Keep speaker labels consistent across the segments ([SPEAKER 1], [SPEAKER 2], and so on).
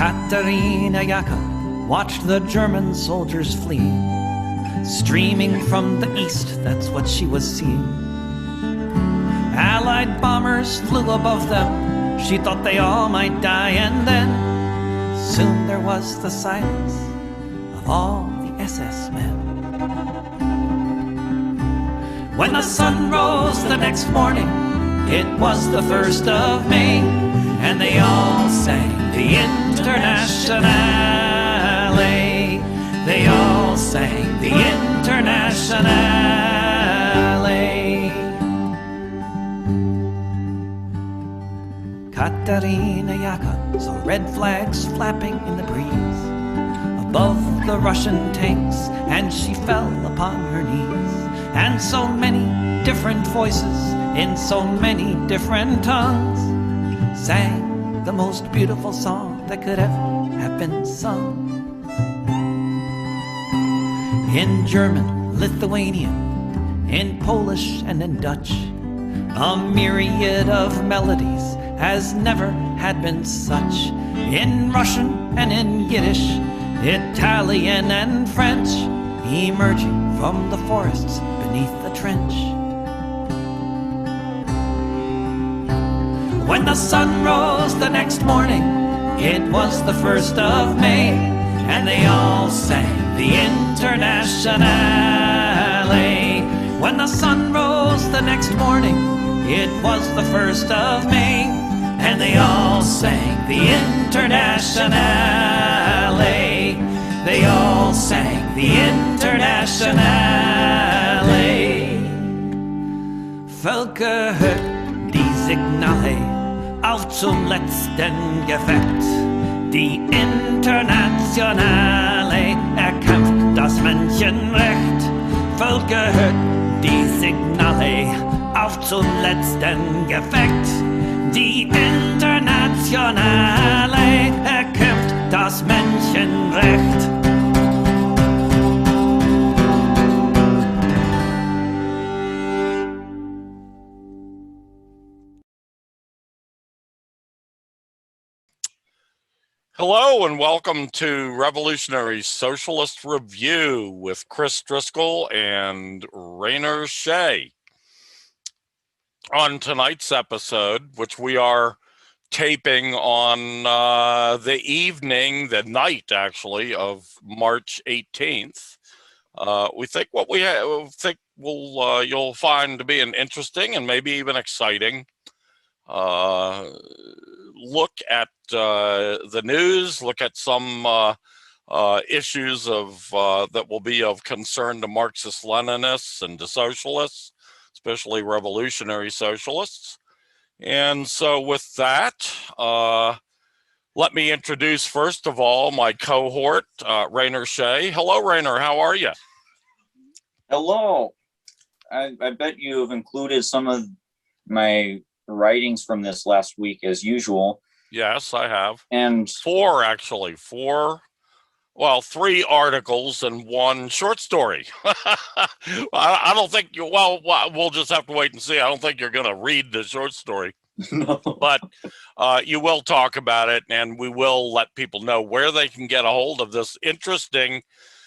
[SPEAKER 1] Katerina Yaka watched the German soldiers flee. Streaming from the east, that's what she was seeing. Allied bombers flew above them. She thought they all might die, and then soon there was the silence of all the SS men. When the sun rose the next morning, it was the 1st of May, and they all sang the Internationale. They all sang the Internationale. Katerina Yaka saw red flags flapping in the breeze above the Russian tanks, and she fell upon her knees. And so many different voices in so many different tongues sang the most beautiful song that could ever have been sung. In German, Lithuanian, in Polish and in Dutch, a myriad of melodies has never had been such. In Russian and in Yiddish, Italian and French, emerging from the forests beneath the trench. When the sun rose the next morning, it was the 1st of May, and they all sang the Internationale. When the sun rose the next morning, it was the 1st of May, and they all sang the Internationale. They all sang the Internationale. Völker hört die Signale auf zum letzten Gefecht. Die Internationale erkämpft das Menschenrecht. Völker hört die Signale auf zum letzten Gefecht. Die Internationale erkämpft das Menschenrecht.
[SPEAKER 2] Hello and welcome to Revolutionary Socialist Review with Chris Driscoll and Rainer Shea. On tonight's episode, which we are taping on the night actually, of March 18th, we think what we think will you'll find to be an interesting and maybe even exciting look at the news, look at some issues of that will be of concern to Marxist-Leninists and to socialists, especially revolutionary socialists. And so with that, let me introduce first of all my cohort, Rainer Shea. Hello, Rainer, how are you?
[SPEAKER 3] Hello. I bet you have included some of my writings from this last week as usual.
[SPEAKER 2] Yes, I have.
[SPEAKER 3] And
[SPEAKER 2] four, well, 3 articles and 1 short story. I don't think you, well, we'll just have to wait and see. I don't think you're going to read the short story,
[SPEAKER 3] no.
[SPEAKER 2] But you will talk about it, and we will let people know where they can get a hold of this interesting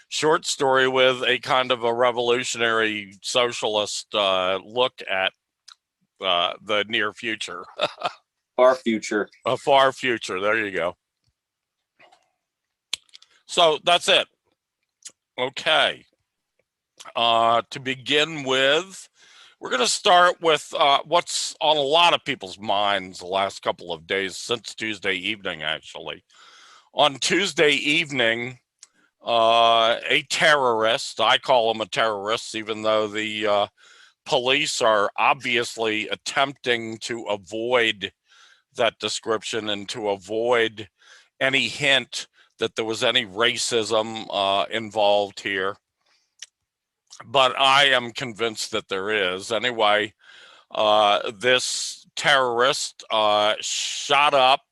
[SPEAKER 2] short story with a kind of a revolutionary socialist look at the near future.
[SPEAKER 3] Far future.
[SPEAKER 2] A far future. There you go. So that's it. Okay. To begin with, we're going to start with what's on a lot of people's minds the last couple of days, since Tuesday evening, actually. On Tuesday evening, a terrorist, I call him a terrorist, even though the police are obviously attempting to avoid that description and to avoid any hint that there was any racism involved here. But I am convinced that there is. Anyway, this terrorist shot up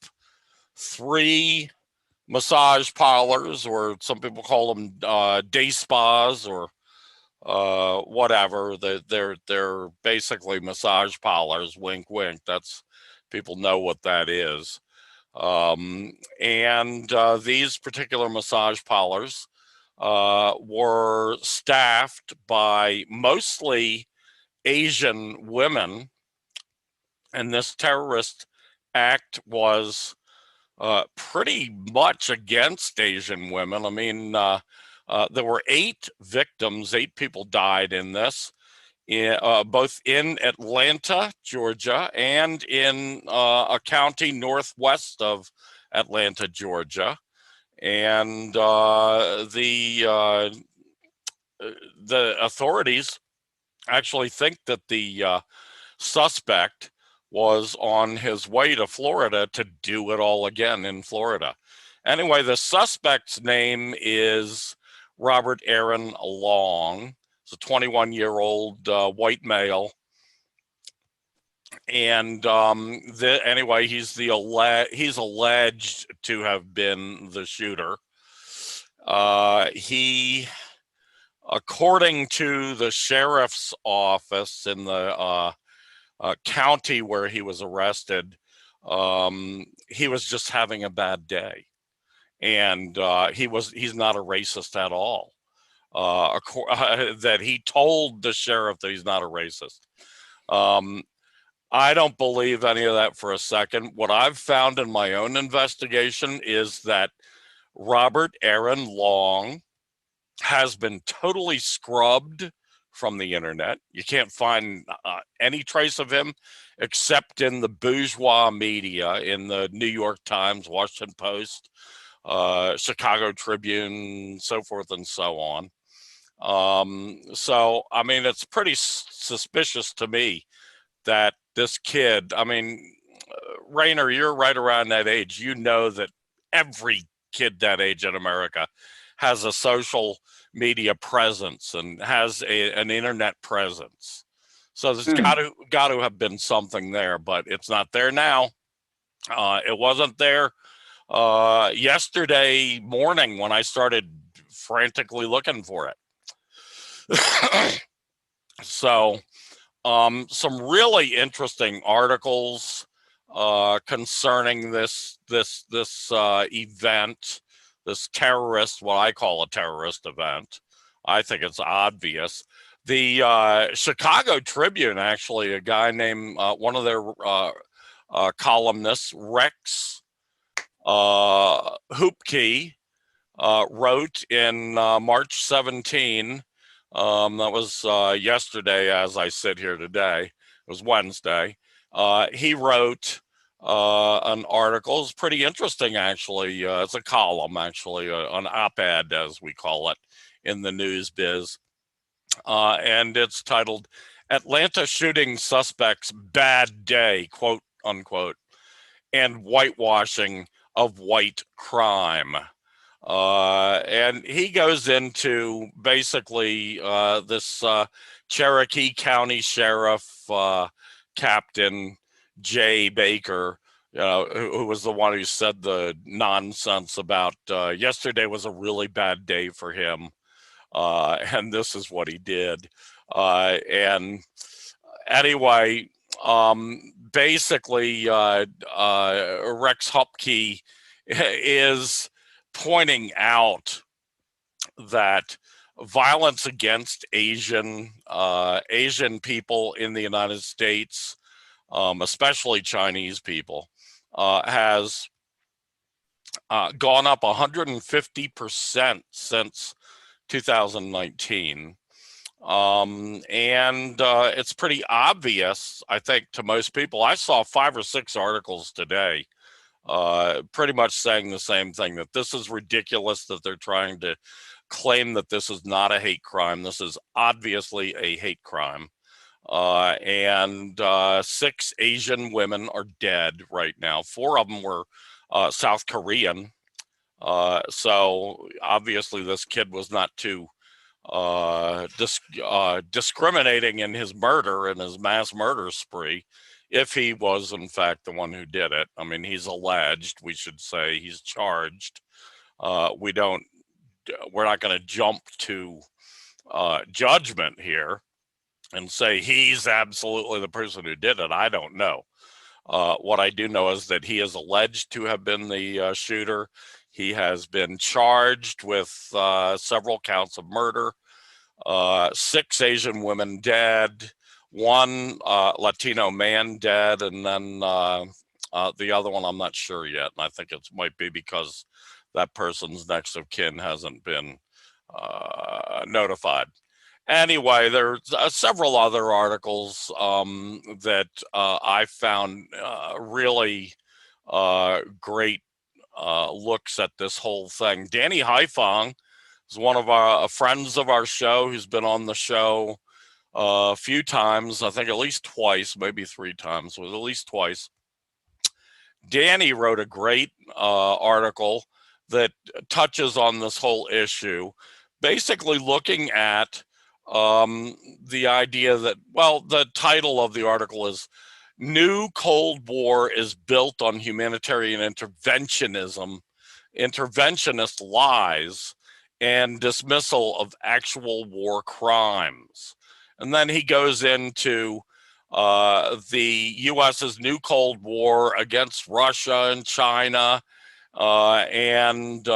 [SPEAKER 2] 3 massage parlors, or some people call them day spas, or whatever. They're basically massage parlors. Wink, wink. That's, people know what that is. And these particular massage parlors were staffed by mostly Asian women, and this terrorist act was pretty much against Asian women. I mean, there were 8 victims, 8 people died in this, both in Atlanta, Georgia, and in a county northwest of Atlanta, Georgia. And the authorities actually think that the suspect was on his way to Florida to do it all again in Florida. Anyway, the suspect's name is Robert Aaron Long. He's a 21-year-old white male. And anyway, he's alleged to have been the shooter. He, according to the sheriff's office in the county where he was arrested, he was just having a bad day, and he's not a racist at all. That he told the sheriff that he's not a racist. I don't believe any of that for a second. What I've found in my own investigation is that Robert Aaron Long has been totally scrubbed from the internet. You can't find any trace of him except in the bourgeois media, in the New York Times, Washington Post, Chicago Tribune, so forth and so on. So, I mean, it's pretty suspicious to me that this kid, I mean, Rainer, you're right around that age. You know that every kid that age in America has a social media presence and has an internet presence. So there's got to have been something there, but it's not there now. It wasn't there yesterday morning when I started frantically looking for it. So some really interesting articles concerning this event, this terrorist, what I call a terrorist event. I think it's obvious. The Chicago Tribune, actually, a guy named one of their columnists, Rex Hoopke, wrote in March 17. That was yesterday as I sit here today. It was Wednesday. He wrote an article. It's pretty interesting, actually. It's a column, actually, an op-ed, as we call it in the news biz. And it's titled, "Atlanta Shooting Suspects Bad Day," quote unquote, "and Whitewashing of White Crime." And he goes into basically this Cherokee County Sheriff Captain Jay Baker, who was the one who said the nonsense about yesterday was a really bad day for him. And this is what he did. And anyway, basically, Rex Hopke is pointing out that violence against Asian people in the United States, especially Chinese people, has gone up 150% since 2019. And it's pretty obvious, I think, to most people. I saw 5 or 6 articles today pretty much saying the same thing, that this is ridiculous, that they're trying to claim that this is not a hate crime. This is obviously a hate crime. And 6 Asian women are dead right now. 4 of them were South Korean. So obviously this kid was not too discriminating in his murder and his mass murder spree, if he was in fact the one who did it. I mean, he's alleged, we should say, he's charged. We're not going to jump to judgment here and say he's absolutely the person who did it. I don't know. What I do know is that he is alleged to have been the shooter. He has been charged with several counts of murder, 6 Asian women dead, 1 Latino man dead, and then the other one I'm not sure yet. And I think it might be because that person's next of kin hasn't been notified. Anyway, there's several other articles that I found really great looks at this whole thing. Danny Haifong is one of our friends of our show who's been on the show a few times, I think at least twice, maybe 3 times, but at least twice. Danny wrote a great article that touches on this whole issue, basically looking at the idea that, well, the title of the article is New Cold War is Built on Humanitarian Interventionism, Interventionist Lies, and Dismissal of Actual War Crimes. And then he goes into the US's new Cold War against Russia and China. And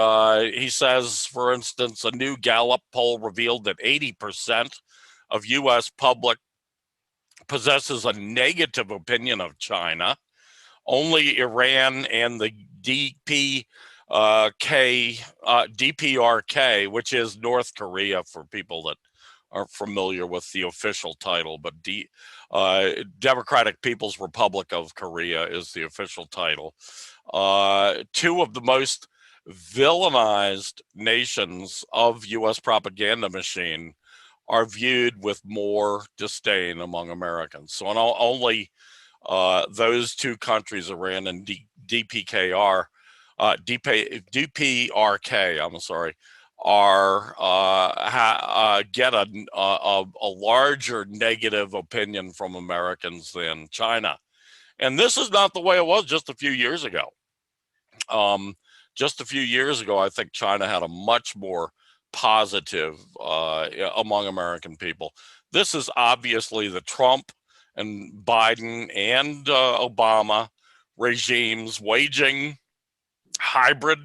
[SPEAKER 2] he says, for instance, a new Gallup poll revealed that 80% of US public possesses a negative opinion of China. Only Iran and the DPRK, which is North Korea for people that aren't familiar with the official title, but Democratic People's Republic of Korea is the official title. 2 of the most villainized nations of U.S. propaganda machine are viewed with more disdain among Americans. So only those 2 countries, Iran and DPRK, I'm sorry, are get a larger negative opinion from Americans than China. And this is not the way it was just a few years ago. Just a few years ago, I think China had a much more positive among American people. This is obviously the Trump and Biden and Obama regimes waging hybrid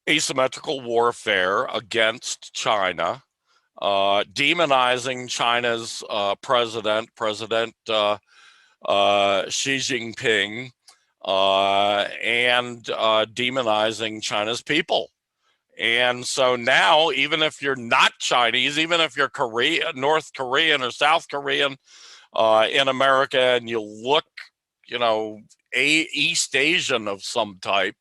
[SPEAKER 2] asymmetrical warfare against China, demonizing China's President Xi Jinping, and demonizing China's people. And so now, even if you're not Chinese, even if you're North Korean or South Korean in America, and you look, East Asian of some type,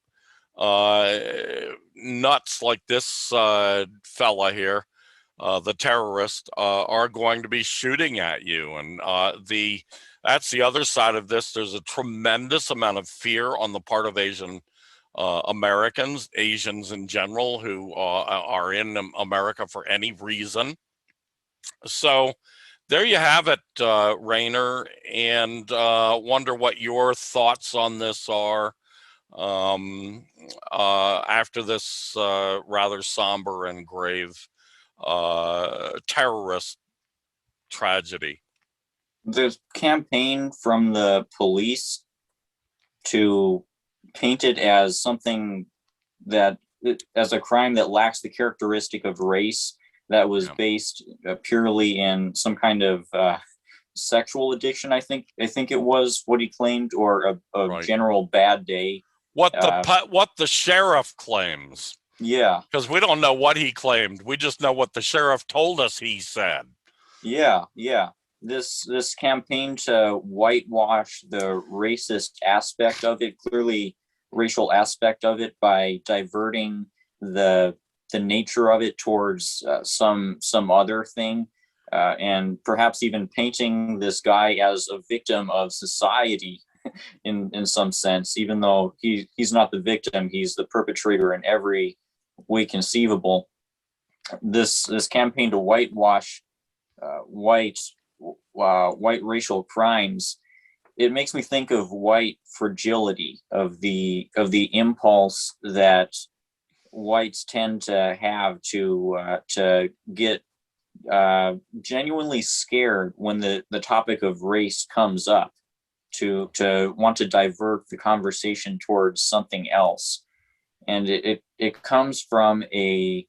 [SPEAKER 2] nuts like this fella here, the terrorist, are going to be shooting at you. And that's the other side of this. There's a tremendous amount of fear on the part of Asian Americans, Asians in general, who are in America for any reason. So there you have it, Rainer, and wonder what your thoughts on this are after this rather somber and grave terrorist tragedy.
[SPEAKER 3] The campaign from the police to paint it as something as a crime that lacks the characteristic of race, that was based purely in some kind of sexual addiction, I think it was what he claimed, or a right. General bad day.
[SPEAKER 2] What the sheriff claims.
[SPEAKER 3] Yeah.
[SPEAKER 2] Because we don't know what he claimed. We just know what the sheriff told us he said.
[SPEAKER 3] Yeah. This campaign to whitewash the racist aspect of it, clearly racial aspect of it, by diverting the nature of it towards some other thing, and perhaps even painting this guy as a victim of society in some sense, even though he's not the victim, he's the perpetrator in every way conceivable. This campaign to whitewash white racial crimes, it makes me think of white fragility, of the impulse that whites tend to have to get genuinely scared when the topic of race comes up. to want to divert the conversation towards something else, and it comes from an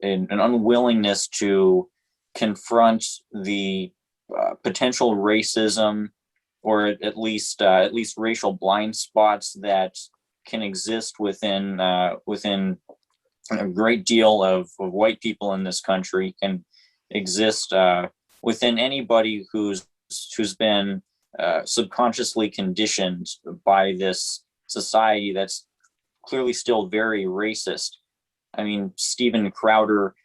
[SPEAKER 3] unwillingness to confront the potential racism, or at least racial blind spots that can exist within a great deal of white people in this country, can exist within anybody who's been subconsciously conditioned by this society that's clearly still very racist. I mean, Steven Crowder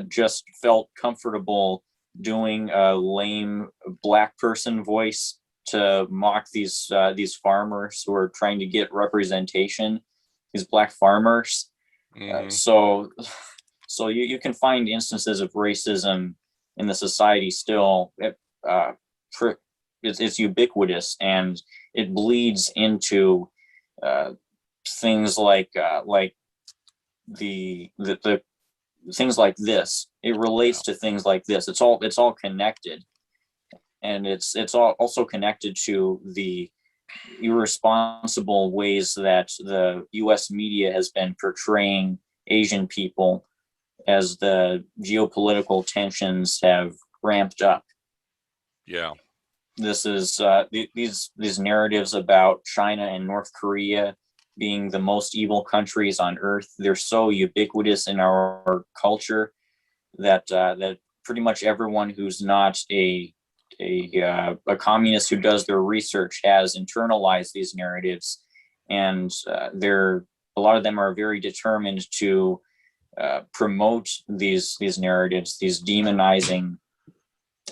[SPEAKER 3] just felt comfortable doing a lame black person voice to mock these farmers who are trying to get representation, these black farmers. So you can find instances of racism in the society still. It's ubiquitous, and it bleeds into things like the things like this. It relates to things like this. It's all connected, and it's all also connected to the irresponsible ways that the U.S. media has been portraying Asian people as the geopolitical tensions have ramped up.
[SPEAKER 2] Yeah.
[SPEAKER 3] This is these narratives about China and North Korea being the most evil countries on earth. They're so ubiquitous in our culture that that pretty much everyone who's not a communist who does their research has internalized these narratives, and a lot of them are very determined to promote these narratives, these demonizing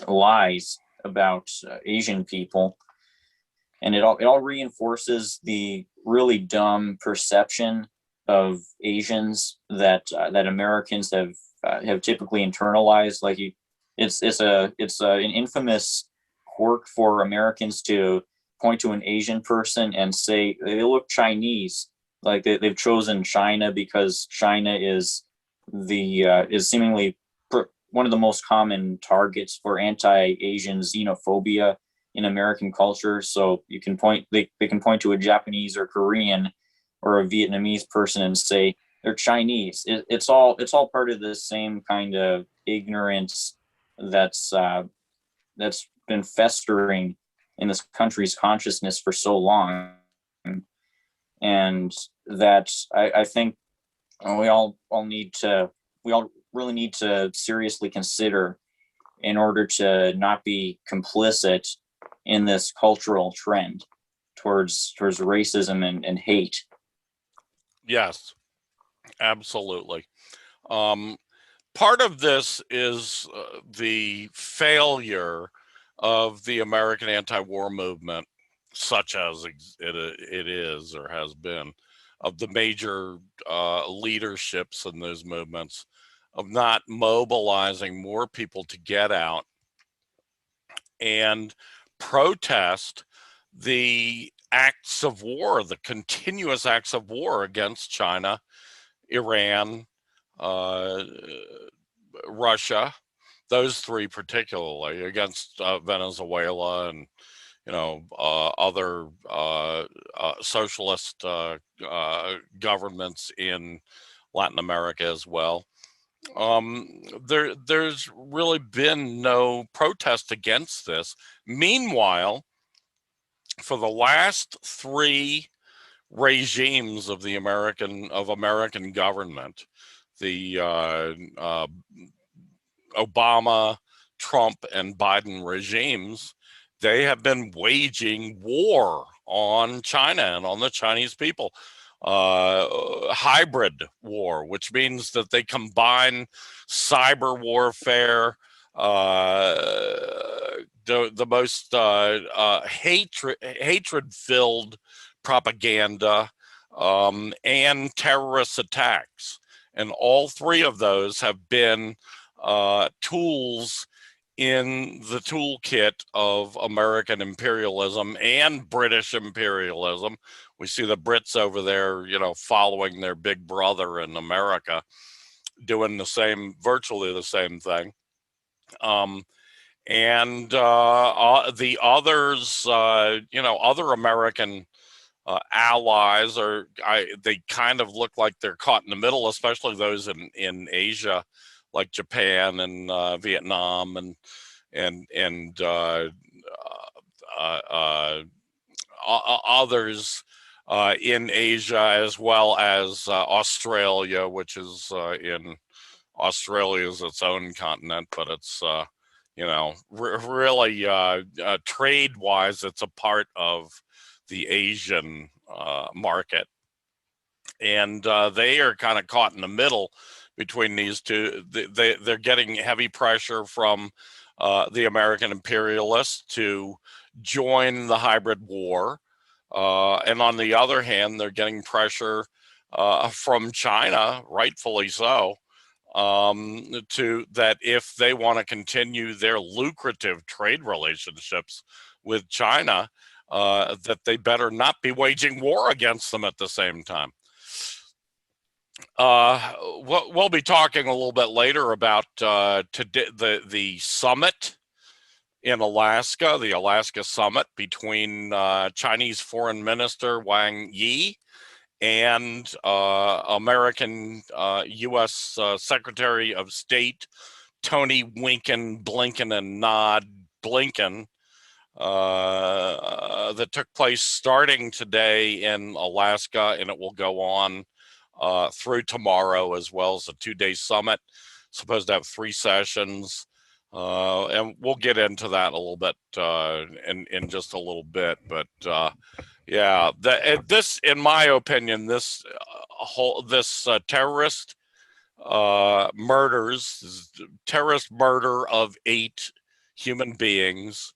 [SPEAKER 3] lies about Asian people, and it all reinforces the really dumb perception of Asians that Americans have typically internalized. Like it's an infamous quirk for Americans to point to an Asian person and say they look Chinese. Like they've chosen China because China is is seemingly one of the most common targets for anti-Asian xenophobia in American culture. So they can point to a Japanese or Korean or a Vietnamese person and say they're Chinese. It's all part of the same kind of ignorance that's been festering in this country's consciousness for so long, and that I think we all really need to seriously consider in order to not be complicit in this cultural trend towards racism and hate.
[SPEAKER 2] Yes, absolutely. Part of this is the failure of the American anti-war movement, such as it is or has been, of the major leaderships in those movements, of not mobilizing more people to get out and protest the acts of war, the continuous acts of war against China, Iran, Russia, those three particularly, against Venezuela and other socialist governments in Latin America as well. There's really been no protest against this. Meanwhile, for the last three regimes of the American government, the Obama, Trump, and Biden regimes, they have been waging war on China and on the Chinese people. Hybrid war, which means that they combine cyber warfare, the most hatred-filled propaganda, and terrorist attacks. And all three of those have been tools in the toolkit of American imperialism and British imperialism. We see the Brits over there, following their big brother in America, doing virtually the same thing. and the others, other American allies they kind of look like they're caught in the middle, especially those in Asia, like Japan and Vietnam and others in Asia, as well as Australia, which is in Australia is its own continent, but it's really trade wise, it's a part of the Asian market, and they are kind of caught in the middle between these two. They're getting heavy pressure from the American imperialists to join the hybrid war, and on the other hand, they're getting pressure from China, rightfully so, to that if they want to continue their lucrative trade relationships with China, that they better not be waging war against them at the same time. We'll be talking a little bit later about today, the summit in Alaska, the Alaska summit between Chinese Foreign Minister Wang Yi and American U.S. Secretary of State Tony Wynken, Blinken, and Nod Blinken, that took place starting today in Alaska, and it will go on through tomorrow, as well as a 2-day summit. Supposed to have 3 sessions, and we'll get into that a little bit in just a little bit. But yeah, this, in my opinion, this terrorist terrorist murder of 8 human beings,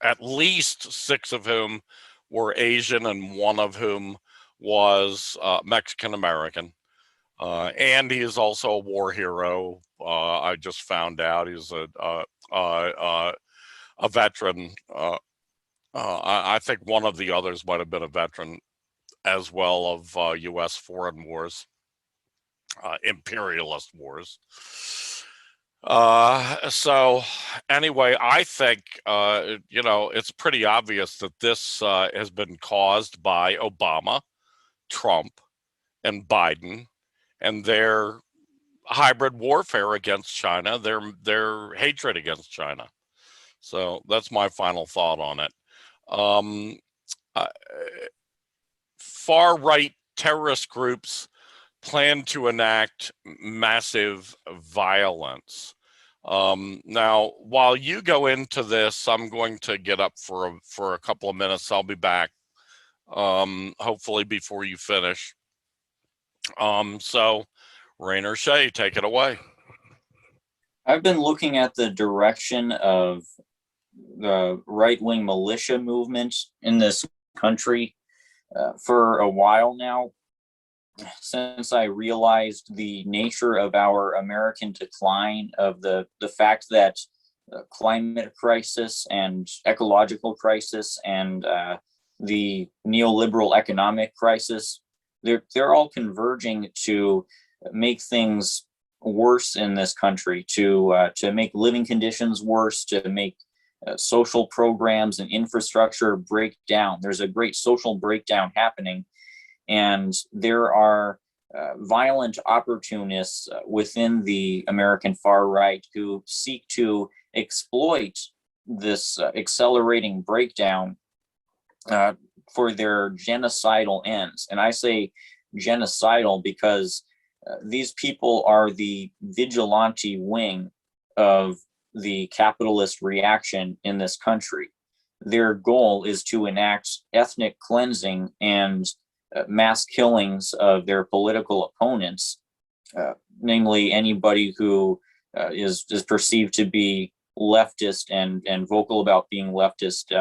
[SPEAKER 2] at least 6 of whom were Asian and 1 of whom was Mexican American. And he is also a war hero. I just found out he's a veteran. I think one of the others might have been a veteran as well of U.S. foreign wars, imperialist wars. So anyway, I think, it's pretty obvious that this has been caused by Obama, Trump, and Biden, and their hybrid warfare against China, their hatred against China. So that's my final thought on it. Far-right terrorist groups plan to enact massive violence. Now, while you go into this, I'm going to get up for a couple of minutes. I'll be back, hopefully before you finish. So, Rainer Shea, take it away.
[SPEAKER 3] I've been looking at the direction of the right-wing militia movement in this country for a while now, since I realized the nature of our American decline, of the fact that climate crisis and ecological crisis and the neoliberal economic crisis, they're all converging to make things worse in this country, to make living conditions worse, to make social programs and infrastructure break down. There's a great social breakdown happening, and there are violent opportunists within the American far right who seek to exploit this accelerating breakdown for their genocidal ends. And I say genocidal because these people are the vigilante wing of the capitalist reaction in this country. Their goal is to enact ethnic cleansing and mass killings of their political opponents, namely anybody who is perceived to be leftist and vocal about being leftist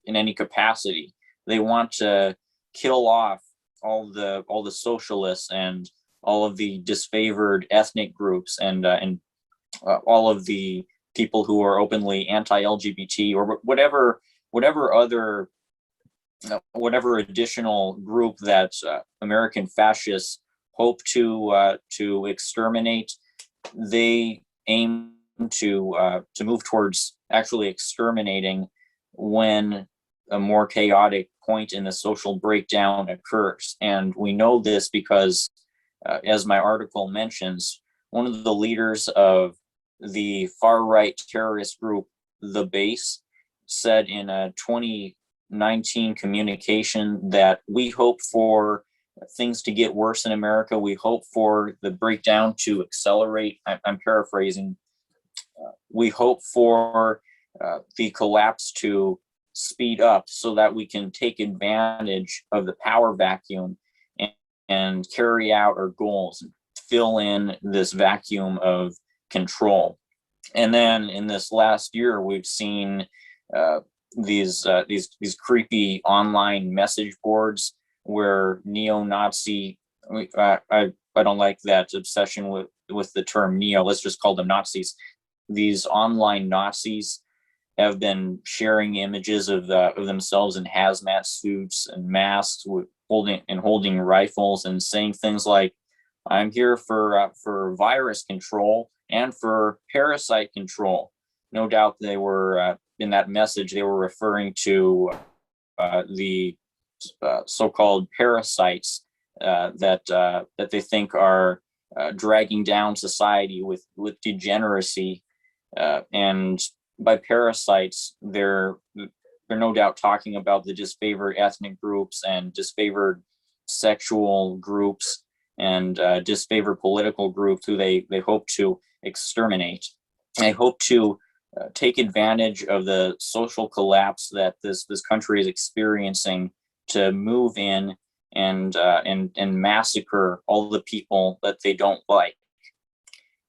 [SPEAKER 3] in any capacity. They want to kill off all the socialists and all of the disfavored ethnic groups and all of the people who are openly anti-LGBT or whatever additional group that American fascists hope to exterminate. They aim to move towards actually exterminating when a more chaotic point in the social breakdown occurs. And we know this because, as my article mentions, one of the leaders of the far-right terrorist group, The Base, said in a 2019 communication that we hope for things to get worse in America. We hope for the breakdown to accelerate. I'm paraphrasing. We hope for the collapse to speed up so that we can take advantage of the power vacuum and carry out our goals, fill in this vacuum of control. And then in this last year, we've seen these creepy online message boards where neo-Nazi, I don't like that obsession with the term neo, let's just call them Nazis. These online Nazis have been sharing images of themselves in hazmat suits and masks, with holding rifles, and saying things like, "I'm here for virus control and for parasite control." No doubt they were in that message they were referring to the so-called parasites that they think are dragging down society with degeneracy, and by parasites they're no doubt talking about the disfavored ethnic groups and disfavored sexual groups and disfavored political groups who they hope to exterminate. They hope to take advantage of the social collapse that this country is experiencing to move in and massacre all the people that they don't like.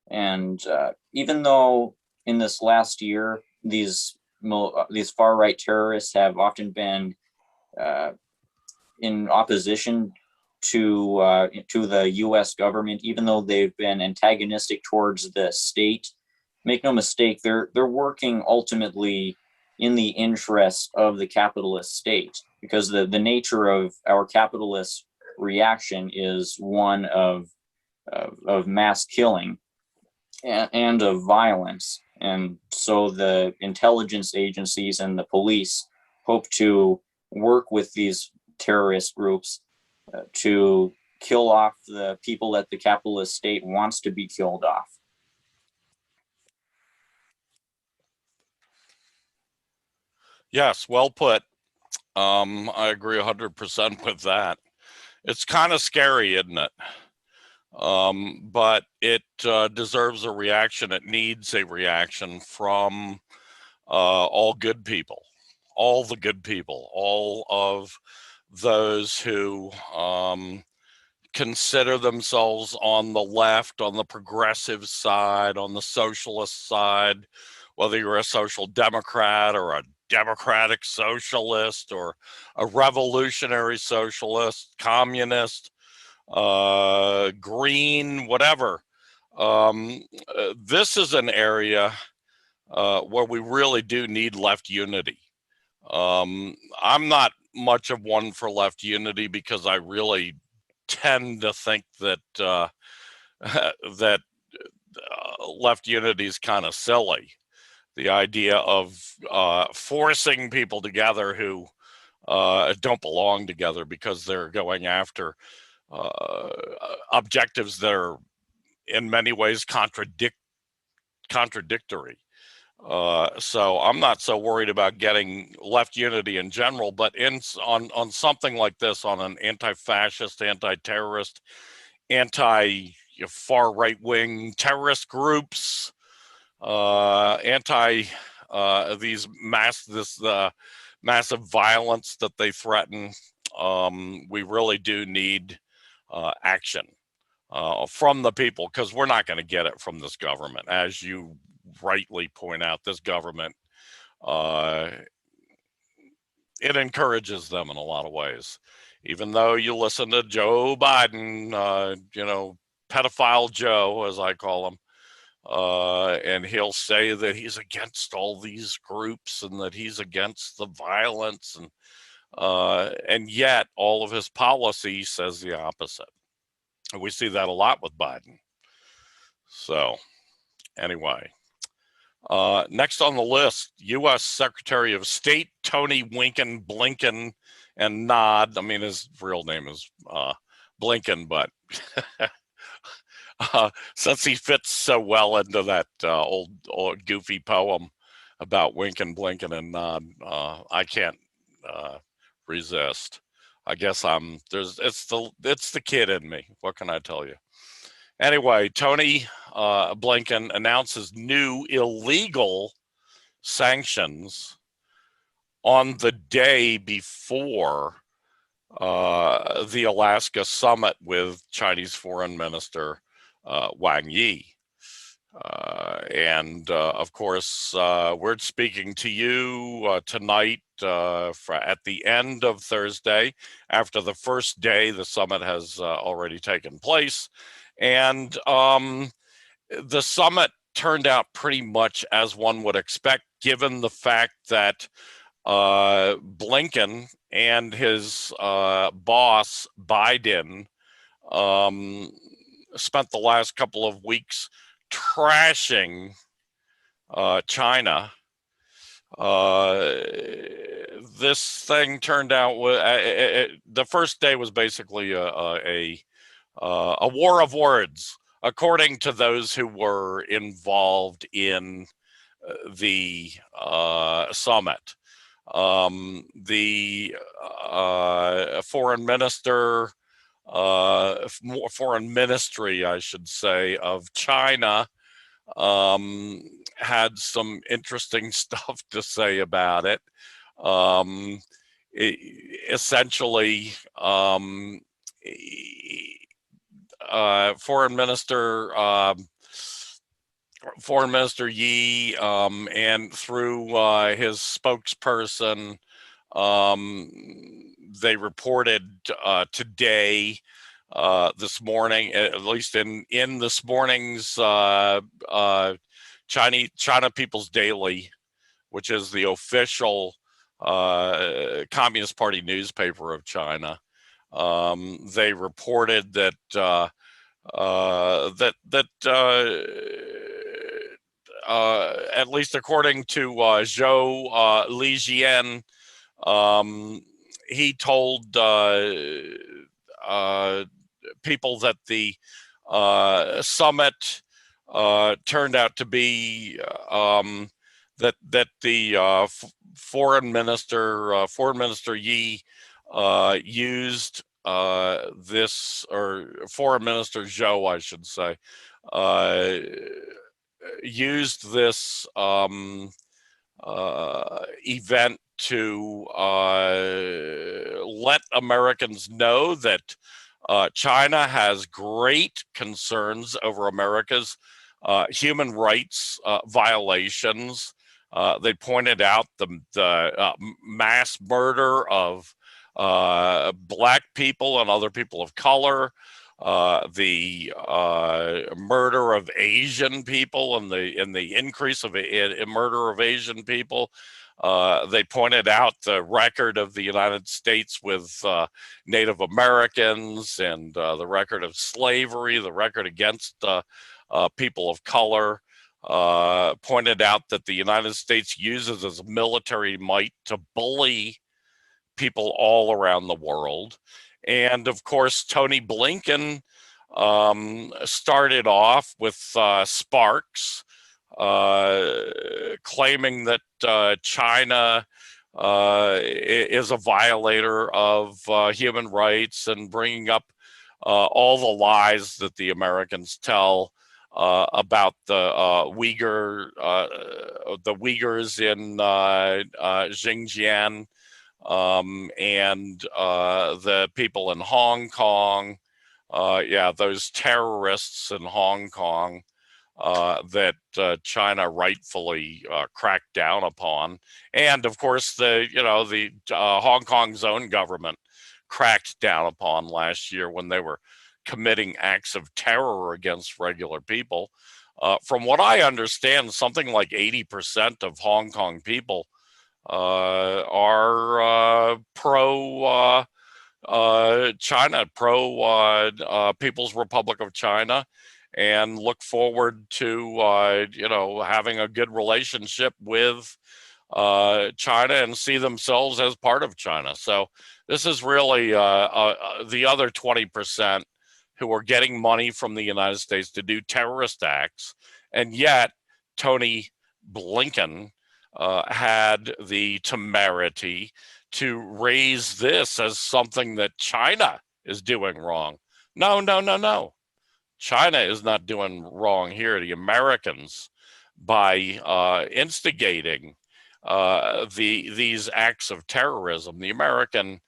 [SPEAKER 3] And even though in this last year these far-right terrorists have often been in opposition to the U.S. government, even though they've been antagonistic towards the state, make no mistake, they're working ultimately in the interest of the capitalist state, because the nature of our capitalist reaction is one of mass killing and of violence. And so the intelligence agencies and the police hope to work with these terrorist groups to kill off the people that the capitalist state wants to be killed off.
[SPEAKER 2] Yes, well put. I agree 100% with that. It's kind of scary, isn't it? But it deserves a reaction. It needs a reaction from all good people, all the good people, all of those who consider themselves on the left, on the progressive side, on the socialist side, whether you're a social democrat or a democratic socialist or a revolutionary socialist, communist, green, whatever. This is an area where we really do need left unity. I'm not much of one for left unity because I really tend to think that that left unity is kind of silly. The idea of forcing people together who don't belong together because they're going after objectives that are in many ways contradictory. So I'm not so worried about getting left unity in general, but on something like this, on an anti-fascist, anti-terrorist, anti-far right-wing terrorist groups, anti these massive violence that they threaten, we really do need action from the people, because we're not going to get it from this government. As you rightly point out, this government, it encourages them in a lot of ways. Even though you listen to Joe Biden, pedophile Joe, as I call him, and he'll say that he's against all these groups and that he's against the violence, and yet all of his policy says the opposite. And we see that a lot with Biden. So anyway, Next on the list, U.S. Secretary of State Tony Wynken, Blinken, and Nod. I mean, his real name is Blinken, but since he fits so well into that old goofy poem about Wynken, Blinken, and Nod, I can't resist. I guess it's the kid in me. What can I tell you? Anyway, Tony Blinken announces new illegal sanctions on the day before the Alaska summit with Chinese Foreign Minister Wang Yi. And of course, we're speaking to you tonight at the end of Thursday, after the first day the summit has already taken place. And the summit turned out pretty much as one would expect, given the fact that Blinken and his boss, Biden, spent the last couple of weeks trashing China. This thing turned out, the first day was basically a war of words, according to those who were involved in the summit. The foreign ministry, I should say, of China had some interesting stuff to say about it. Essentially, Foreign Minister Yi, and through his spokesperson, they reported today, this morning, at least in this morning's China People's Daily, which is the official Communist Party newspaper of China. They reported that at least according to Zhou Lijian, he told people that the summit turned out to be that the Foreign Minister Yi used this, or Foreign Minister Zhou, I should say, used this event to let Americans know that China has great concerns over America's human rights violations. They pointed out the mass murder of Black people and other people of color, the murder of Asian people, and the increase of murder of Asian people. They pointed out the record of the United States with Native Americans, and the record of slavery, the record against people of color. Pointed out that the United States uses its military might to bully people all around the world. And of course, Tony Blinken started off with sparks, claiming that China is a violator of human rights, and bringing up all the lies that the Americans tell about the Uyghurs in Xinjiang, and the people in Hong Kong. Those terrorists in Hong Kong that China rightfully cracked down upon, and of course the Hong Kong's own government cracked down upon last year when they were committing acts of terror against regular people. From what I understand, something like 80% of Hong Kong people are pro China, pro People's Republic of China, and look forward to having a good relationship with China and see themselves as part of China. So this is really the other 20% who are getting money from the United States to do terrorist acts, and yet Tony Blinken had the temerity to raise this as something that China is doing wrong. No, no, no, no. China is not doing wrong here. The Americans, by instigating these acts of terrorism, the American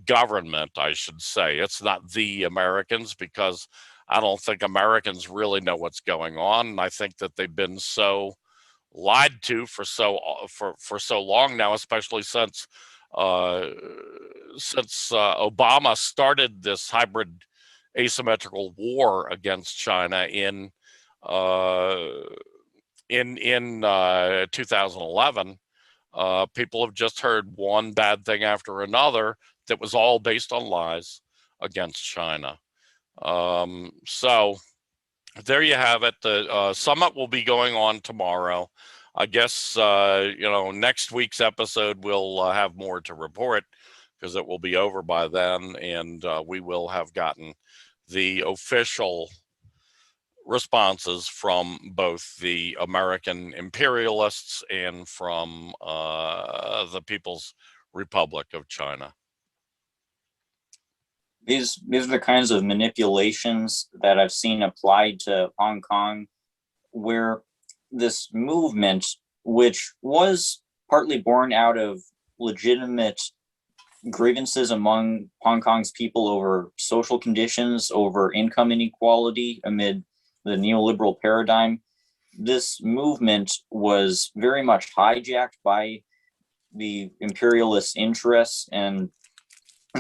[SPEAKER 2] government, I should say, it's not the Americans, because I don't think Americans really know what's going on. And I think that they've been so lied to for so long now, especially since Obama started this hybrid asymmetrical war against China in 2011. People have just heard one bad thing after another that was all based on lies against China. So there you have it. The summit will be going on tomorrow. I guess next week's episode will have more to report, because it will be over by then, and we will have gotten the official responses from both the American imperialists and from the People's Republic of China.
[SPEAKER 3] These are the kinds of manipulations that I've seen applied to Hong Kong, where this movement, which was partly born out of legitimate grievances among Hong Kong's people over social conditions, over income inequality amid the neoliberal paradigm, this movement was very much hijacked by the imperialist interests and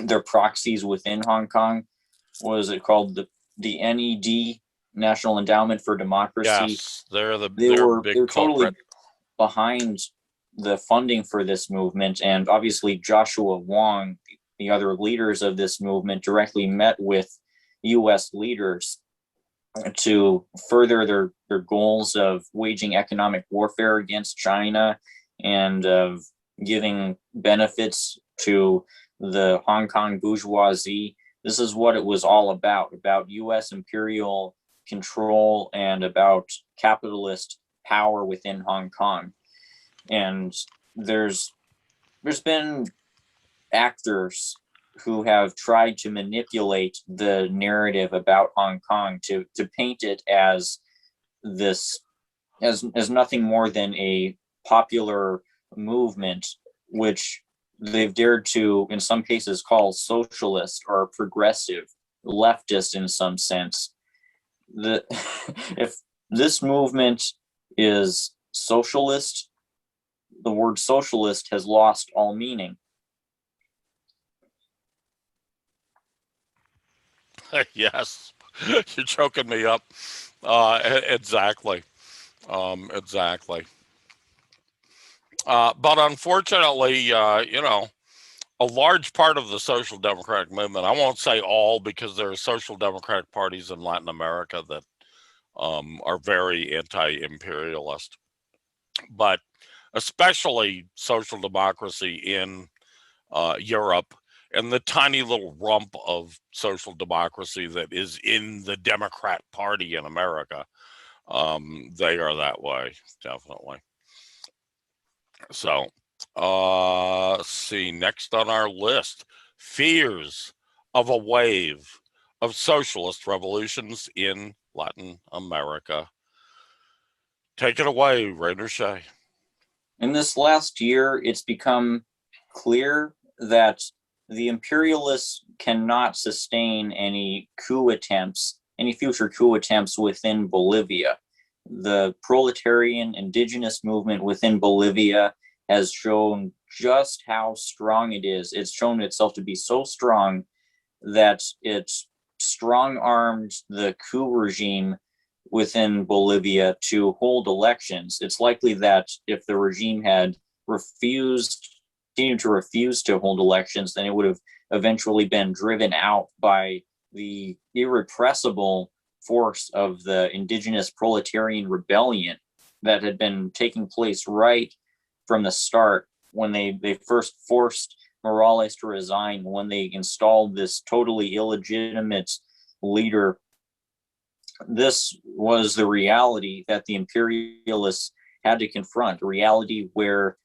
[SPEAKER 3] their proxies within Hong Kong. What is it called? The NED, National Endowment for Democracy.
[SPEAKER 2] Yes, they're
[SPEAKER 3] big totally behind the funding for this movement, and obviously Joshua Wang, the other leaders of this movement, directly met with U.S. leaders to further their goals of waging economic warfare against China and of giving benefits to the Hong Kong bourgeoisie. This is what it was all about U.S. imperial control and about capitalist power within Hong Kong. And there's been actors who have tried to manipulate the narrative about Hong Kong to paint it as nothing more than a popular movement, which they've dared to, in some cases, call socialist or progressive, leftist in some sense. If this movement is socialist, the word socialist has lost all meaning.
[SPEAKER 2] Yes, you're choking me up. Exactly. Exactly. But unfortunately, a large part of the social democratic movement, I won't say all, because there are social democratic parties in Latin America that are very anti-imperialist, but especially social democracy in Europe, and the tiny little rump of social democracy that is in the Democrat Party in America, they are that way, definitely. So, let's see, next on our list, fears of a wave of socialist revolutions in Latin America. Take it away, Rainer Shea.
[SPEAKER 3] In this last year, it's become clear that the imperialists cannot sustain any future coup attempts within Bolivia. The proletarian indigenous movement within Bolivia has shown just how strong it is. It's shown itself to be so strong that it's strong-armed the coup regime within Bolivia to hold elections. It's likely that if the regime had continued to refuse to hold elections, then it would have eventually been driven out by the irrepressible force of the indigenous proletarian rebellion that had been taking place right from the start when they first forced Morales to resign, when they installed this totally illegitimate leader. This was the reality that the imperialists had to confront, a reality where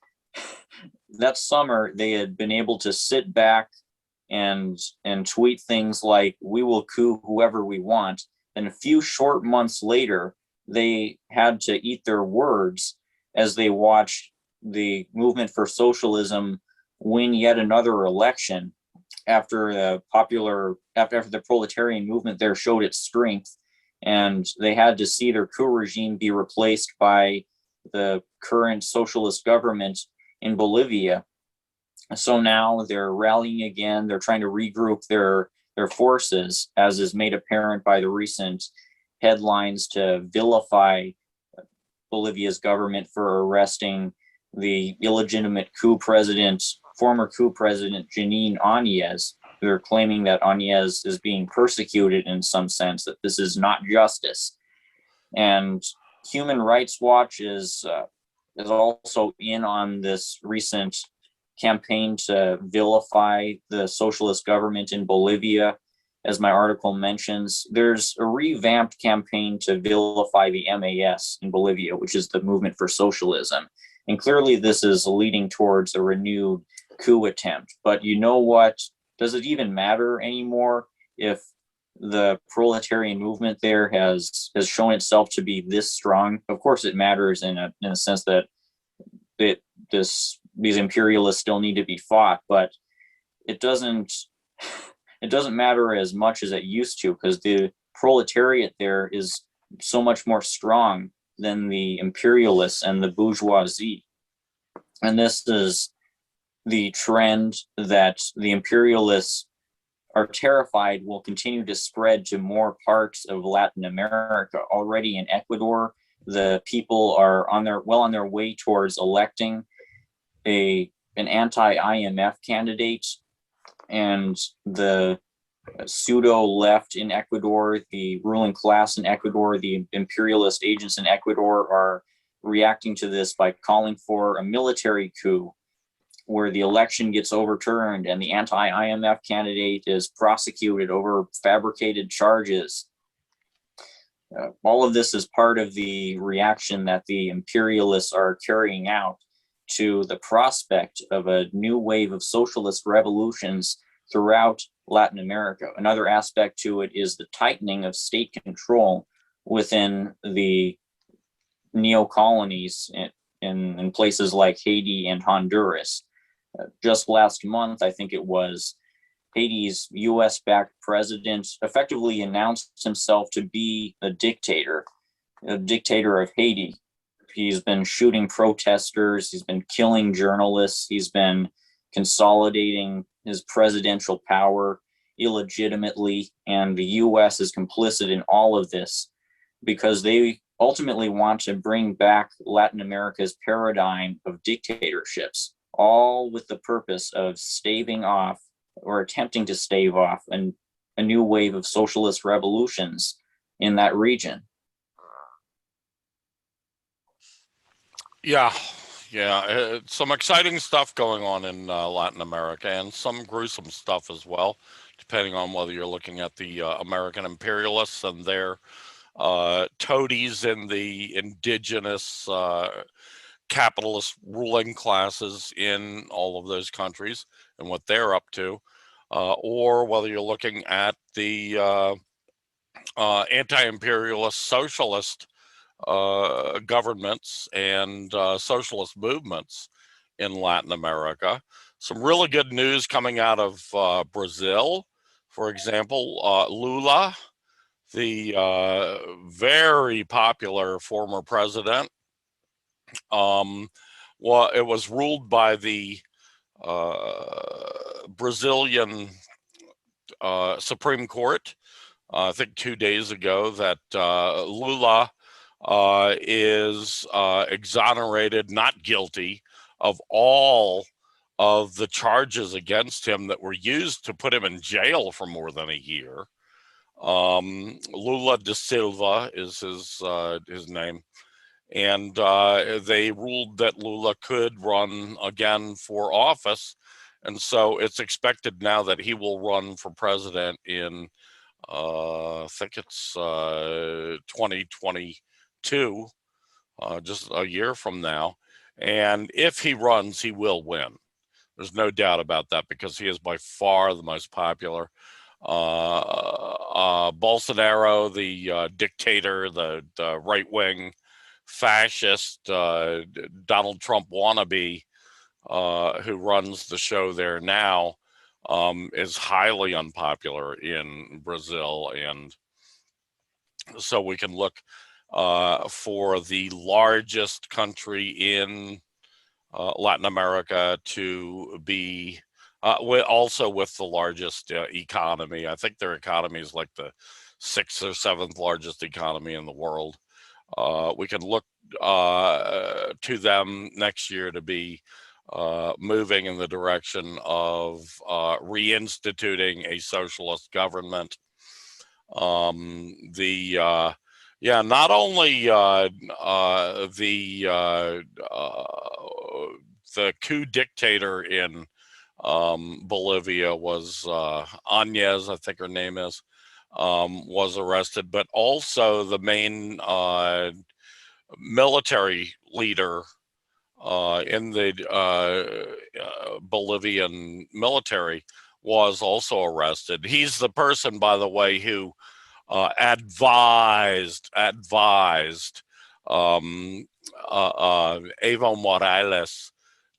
[SPEAKER 3] that summer they had been able to sit back and tweet things like, "We will coup whoever we want." And a few short months later, they had to eat their words as they watched the movement for socialism win yet another election after the proletarian movement there showed its strength, and they had to see their coup regime be replaced by the current socialist government in Bolivia. So now they're rallying again. They're trying to regroup their forces, as is made apparent by the recent headlines to vilify Bolivia's government for arresting the illegitimate former coup president Janine Áñez. They're claiming that Áñez is being persecuted in some sense, that this is not justice. And Human Rights Watch is also in on this recent campaign to vilify the socialist government in Bolivia. As my article mentions, there's a revamped campaign to vilify the MAS in Bolivia, which is the Movement for Socialism. And clearly this is leading towards a renewed coup attempt. But you know what? Does it even matter anymore if the proletarian movement there has shown itself to be this strong? Of course it matters in a sense that these imperialists still need to be fought, but it doesn't matter as much as it used to, because the proletariat there is so much more strong than the imperialists and the bourgeoisie. And this is the trend that the imperialists are terrified will continue to spread to more parts of Latin America. Already in Ecuador, the people are on their way towards electing an anti-IMF candidate, and the pseudo left in Ecuador, the ruling class in Ecuador, the imperialist agents in Ecuador are reacting to this by calling for a military coup where the election gets overturned and the anti-IMF candidate is prosecuted over fabricated charges. All of this is part of the reaction that the imperialists are carrying out to the prospect of a new wave of socialist revolutions throughout Latin America. Another aspect to it is the tightening of state control within the neo-colonies in places like Haiti and Honduras. Just last month, I think it was, Haiti's US-backed president effectively announced himself to be a dictator of Haiti. He's been shooting protesters, he's been killing journalists, he's been consolidating his presidential power illegitimately, and the US is complicit in all of this because they ultimately want to bring back Latin America's paradigm of dictatorships, all with the purpose of staving off or attempting to stave off a new wave of socialist revolutions in that region.
[SPEAKER 2] Yeah, some exciting stuff going on in Latin America, and some gruesome stuff as well, depending on whether you're looking at the American imperialists and their toadies in the indigenous capitalist ruling classes in all of those countries and what they're up to, or whether you're looking at the anti-imperialist socialist governments and socialist movements in Latin America. Some really good news coming out of Brazil. For example, Lula, the very popular former president, well, it was ruled by the Brazilian Supreme Court, I think 2 days ago, that Lula is exonerated, not guilty, of all of the charges against him that were used to put him in jail for more than a year. Lula da Silva is his name. And they ruled that Lula could run again for office. And so it's expected now that he will run for president in, I think it's 2022, just a year from now. And if he runs, he will win. There's no doubt about that, because he is by far the most popular. Bolsonaro, the dictator, the right-wing fascist Donald Trump wannabe, who runs the show there now, is highly unpopular in Brazil. And so we can look for the largest country in Latin America to be also with the largest economy. I think their economy is like the 6th or 7th largest economy in the world. We can look to them next year to be moving in the direction of reinstituting a socialist government. Not only the coup dictator in Bolivia was Agnes, I think her name is, was arrested, but also the main military leader in the Bolivian military was also arrested. He's the person, by the way, who advised Evo Morales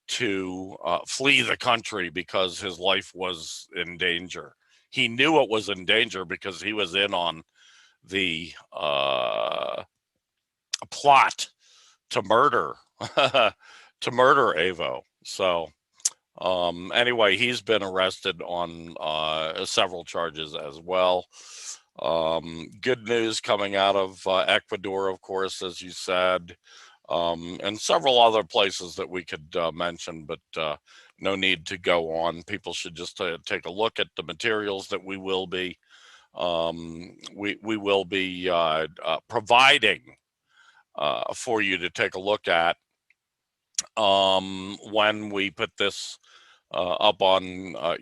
[SPEAKER 2] to flee the country because his life was in danger. He knew it was in danger because he was in on the plot to murder Evo. So anyway, he's been arrested on several charges as well. Good news coming out of Ecuador, of course, as you said, and several other places that we could mention, but no need to go on. People should just take a look at the materials that we will be providing for you to take a look at when we put this up on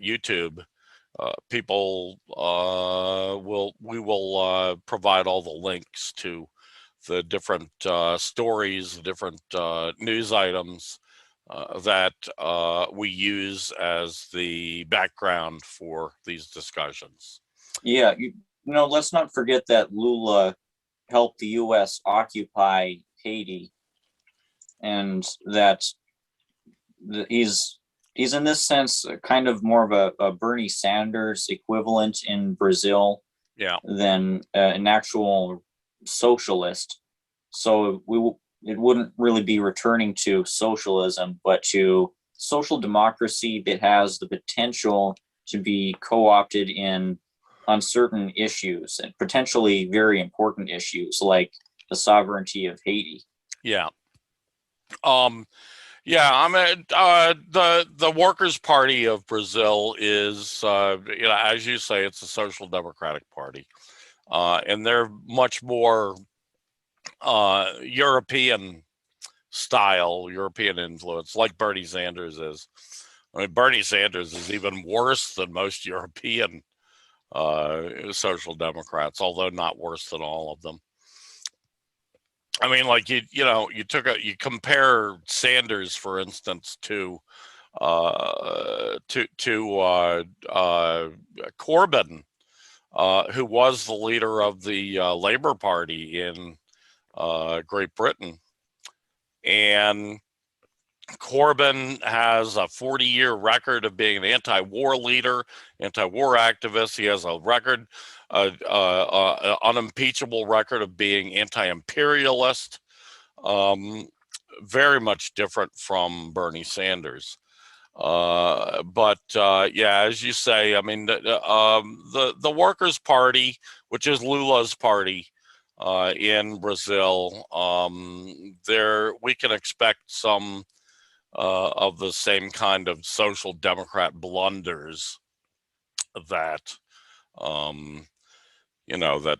[SPEAKER 2] YouTube. People we will provide all the links to the different stories, the different news items that we use as the background for these discussions.
[SPEAKER 3] Yeah, let's not forget that Lula helped the U.S. occupy Haiti, and that he's in this sense kind of more of a Bernie Sanders equivalent in Brazil, than an actual socialist. So it wouldn't really be returning to socialism, but to social democracy that has the potential to be co-opted on certain issues, and potentially very important issues like the sovereignty of Haiti.
[SPEAKER 2] Yeah. I mean, the Workers' Party of Brazil is, as you say, it's a social democratic party, and they're much more European style, European influence, like Bernie Sanders is. I mean, Bernie Sanders is even worse than most European social democrats, although not worse than all of them. I mean, like you compare Sanders, for instance, to Corbyn, who was the leader of the Labour Party in Great Britain, and Corbyn has a 40-year record of being an anti-war leader, anti-war activist. He has a record, unimpeachable record of being anti-imperialist. Very much different from Bernie Sanders. But as you say, I mean, the Workers' Party, which is Lula's party in Brazil, we can expect some of the same kind of social democrat blunders that you know,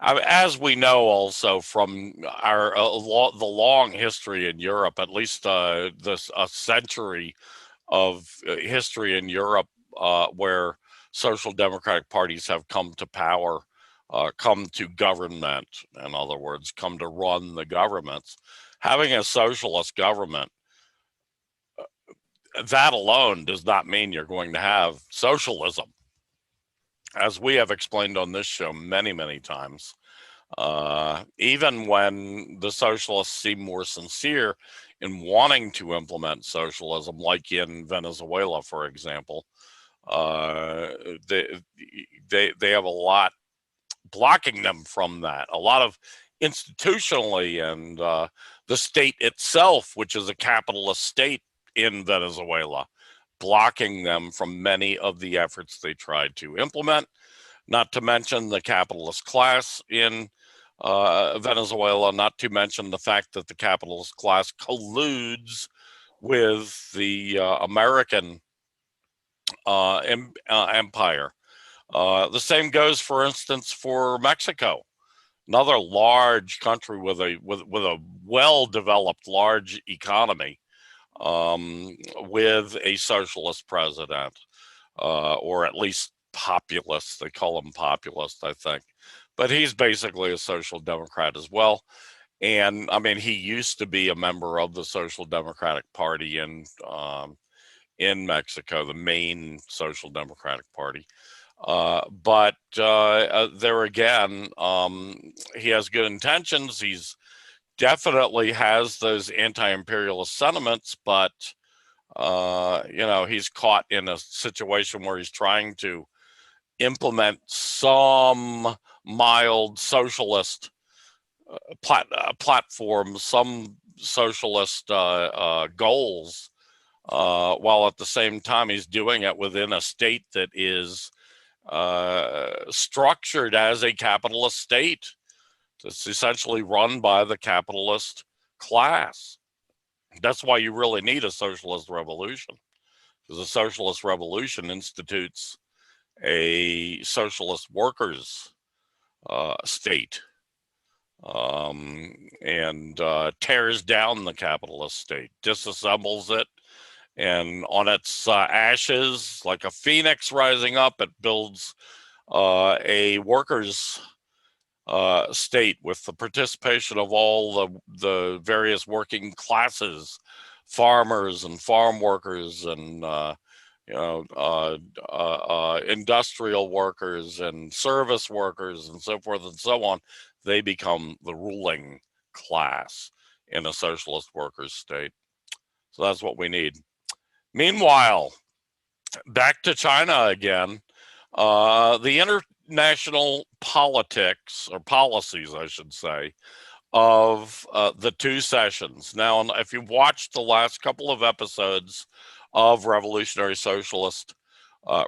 [SPEAKER 2] as we know also from our the long history in Europe, at least this a century of history in Europe, where social democratic parties have come to power, come to government, in other words, come to run the governments. Having a socialist government, that alone does not mean you're going to have socialism. As we have explained on this show many, many times, even when the socialists seem more sincere in wanting to implement socialism, like in Venezuela, for example, they have a lot blocking them from that. A lot of institutionally, and the state itself, which is a capitalist state in Venezuela, blocking them from many of the efforts they tried to implement. Not to mention the capitalist class in Venezuela, not to mention the fact that the capitalist class colludes with the American empire. The same goes, for instance, for Mexico, another large country with a well-developed large economy, with a socialist president, or at least populist. They call him populist, I think, but he's basically a social democrat as well. And I mean, he used to be a member of the Social Democratic Party in Mexico, the main Social Democratic Party. But there again, he has good intentions. He's definitely has those anti-imperialist sentiments, but you know, he's caught in a situation where he's trying to implement some mild socialist platforms, some socialist goals, while at the same time he's doing it within a state that is structured as a capitalist state. It's essentially run by the capitalist class. That's why you really need a socialist revolution, because a socialist revolution institutes a socialist workers state, and tears down the capitalist state, disassembles it, and on its ashes, like a phoenix rising up, it builds a workers state with the participation of all the various working classes, farmers and farm workers, and industrial workers and service workers and so forth and so on. They become the ruling class in a socialist workers state. So that's what we need. Meanwhile, back to China again. The international politics, or policies, I should say, of the two sessions. Now, if you've watched the last couple of episodes of Revolutionary Socialist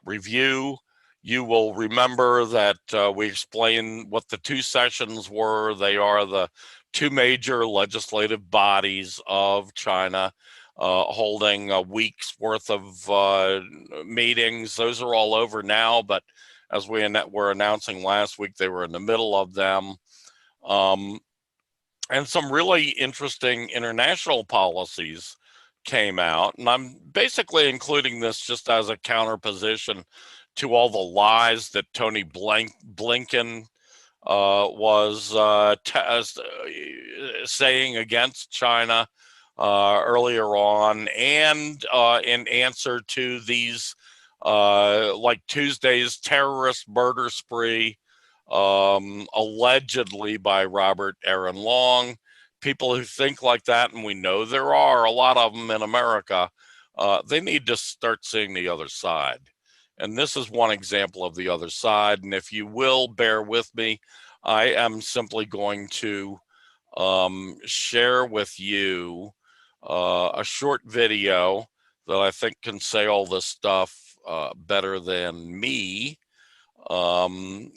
[SPEAKER 2] Review, you will remember that we explained what the two sessions were. They are the two major legislative bodies of China, holding a week's worth of meetings. Those are all over now, but as we were announcing last week, they were in the middle of them. And some really interesting international policies came out. And I'm basically including this just as a counterposition to all the lies that Tony Blinken was saying against China earlier on, and in answer to these like Tuesday's terrorist murder spree, allegedly by Robert Aaron Long. People who think like that, and we know there are a lot of them in America, they need to start seeing the other side. And this is one example of the other side. And if you will bear with me, I am simply going to share with you a short video that I think can say all this stuff better than me. And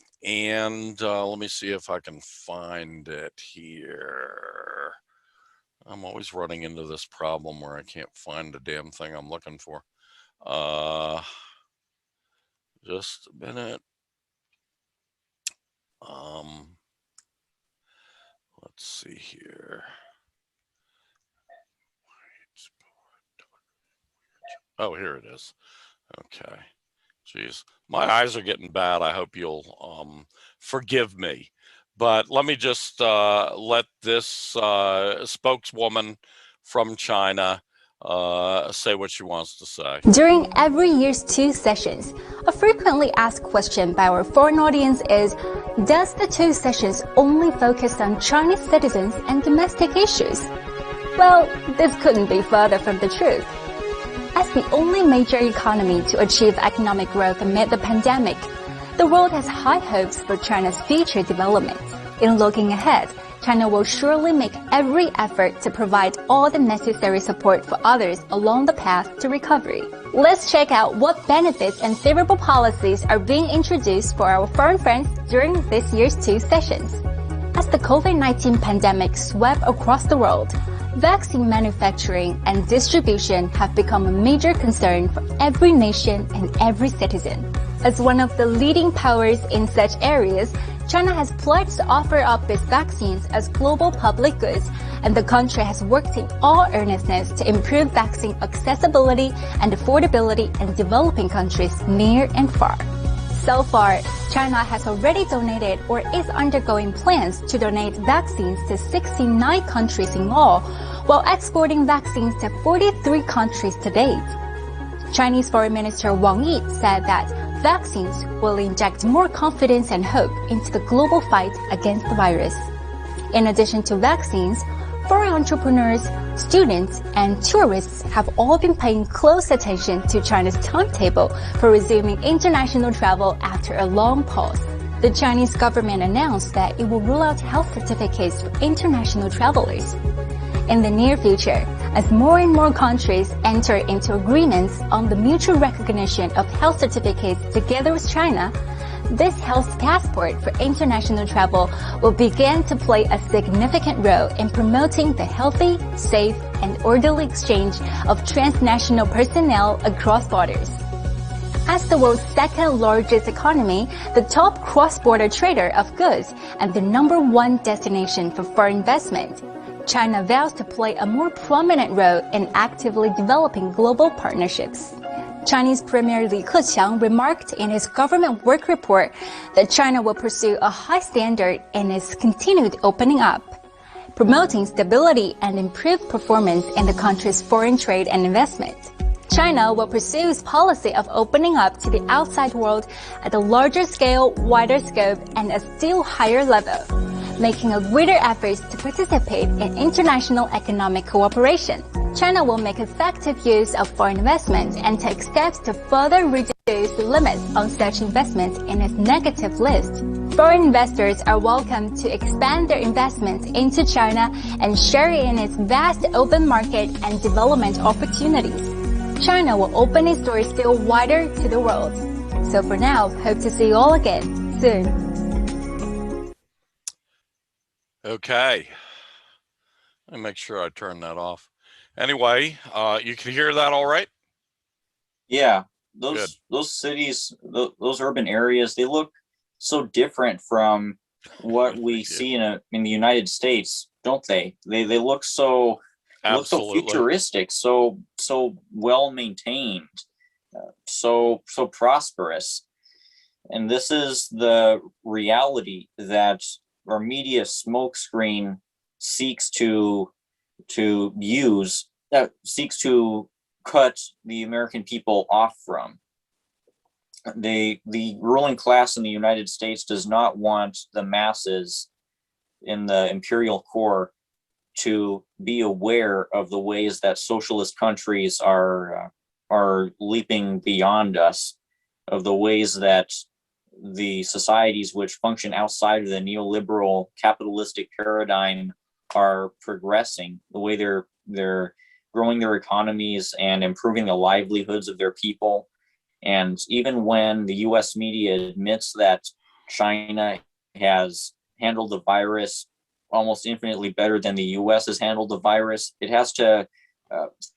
[SPEAKER 2] let me see if I can find it here. I'm always running into this problem where I can't find the damn thing I'm looking for. Just a minute. let's see here. Oh, here it is. Okay. Jeez, my eyes are getting bad. I hope you'll forgive me. But let me just let this spokeswoman from China say what she wants to say.
[SPEAKER 4] During every year's 2 sessions, a frequently asked question by our foreign audience is, does the 2 sessions only focus on Chinese citizens and domestic issues? Well, this couldn't be further from the truth. As the only major economy to achieve economic growth amid the pandemic, the world has high hopes for China's future development. In looking ahead, China will surely make every effort to provide all the necessary support for others along the path to recovery. Let's check out what benefits and favorable policies are being introduced for our foreign friends during this year's 2 sessions. As the COVID-19 pandemic swept across the world, vaccine manufacturing and distribution have become a major concern for every nation and every citizen. As one of the leading powers in such areas, China has pledged to offer up its vaccines as global public goods, and the country has worked in all earnestness to improve vaccine accessibility and affordability in developing countries near and far. So far, China has already donated or is undergoing plans to donate vaccines to 69 countries in all, while exporting vaccines to 43 countries to date. Chinese Foreign Minister Wang said that vaccines will inject more confidence and hope into the global fight against the virus. In addition to vaccines, foreign entrepreneurs, students, and tourists have all been paying close attention to China's timetable for resuming international travel after a long pause. The Chinese government announced that it will roll out health certificates for international travelers. In the near future, as more and more countries enter into agreements on the mutual recognition of health certificates together with China, this health passport for international travel will begin to play a significant role in promoting the healthy, safe, and orderly exchange of transnational personnel across borders. As the world's second largest economy, the top cross-border trader of goods, and the #1 destination for foreign investment, China vows to play a more prominent role in actively developing global partnerships. Chinese Premier Li Keqiang remarked in his government work report that China will pursue a high standard in its continued opening up, promoting stability and improved performance in the country's foreign trade and investment. China will pursue its policy of opening up to the outside world at a larger scale, wider scope, and a still higher level, making a greater effort to participate in international economic cooperation. China will make effective use of foreign investment and take steps to further reduce the limits on such investments in its negative list. Foreign investors are welcome to expand their investments into China and share in its vast open market and development opportunities. China will open its doors still wider to the world. So for now, hope to see you all again soon.
[SPEAKER 2] Okay. Let me make sure I turn that off. Anyway, you can hear that all right?
[SPEAKER 3] Yeah, those cities, those urban areas, they look so different from what we see in the United States, don't they? They look so futuristic, so well maintained, so prosperous. And this is the reality that our media smokescreen seeks to use, that seeks to cut the American people off from. The ruling class in the United States does not want the masses in the imperial core to be aware of the ways that socialist countries are leaping beyond us, of the ways that the societies which function outside of the neoliberal capitalistic paradigm are progressing, the way they're growing their economies and improving the livelihoods of their people. And even when the US media admits that China has handled the virus almost infinitely better than the US has handled the virus, it has to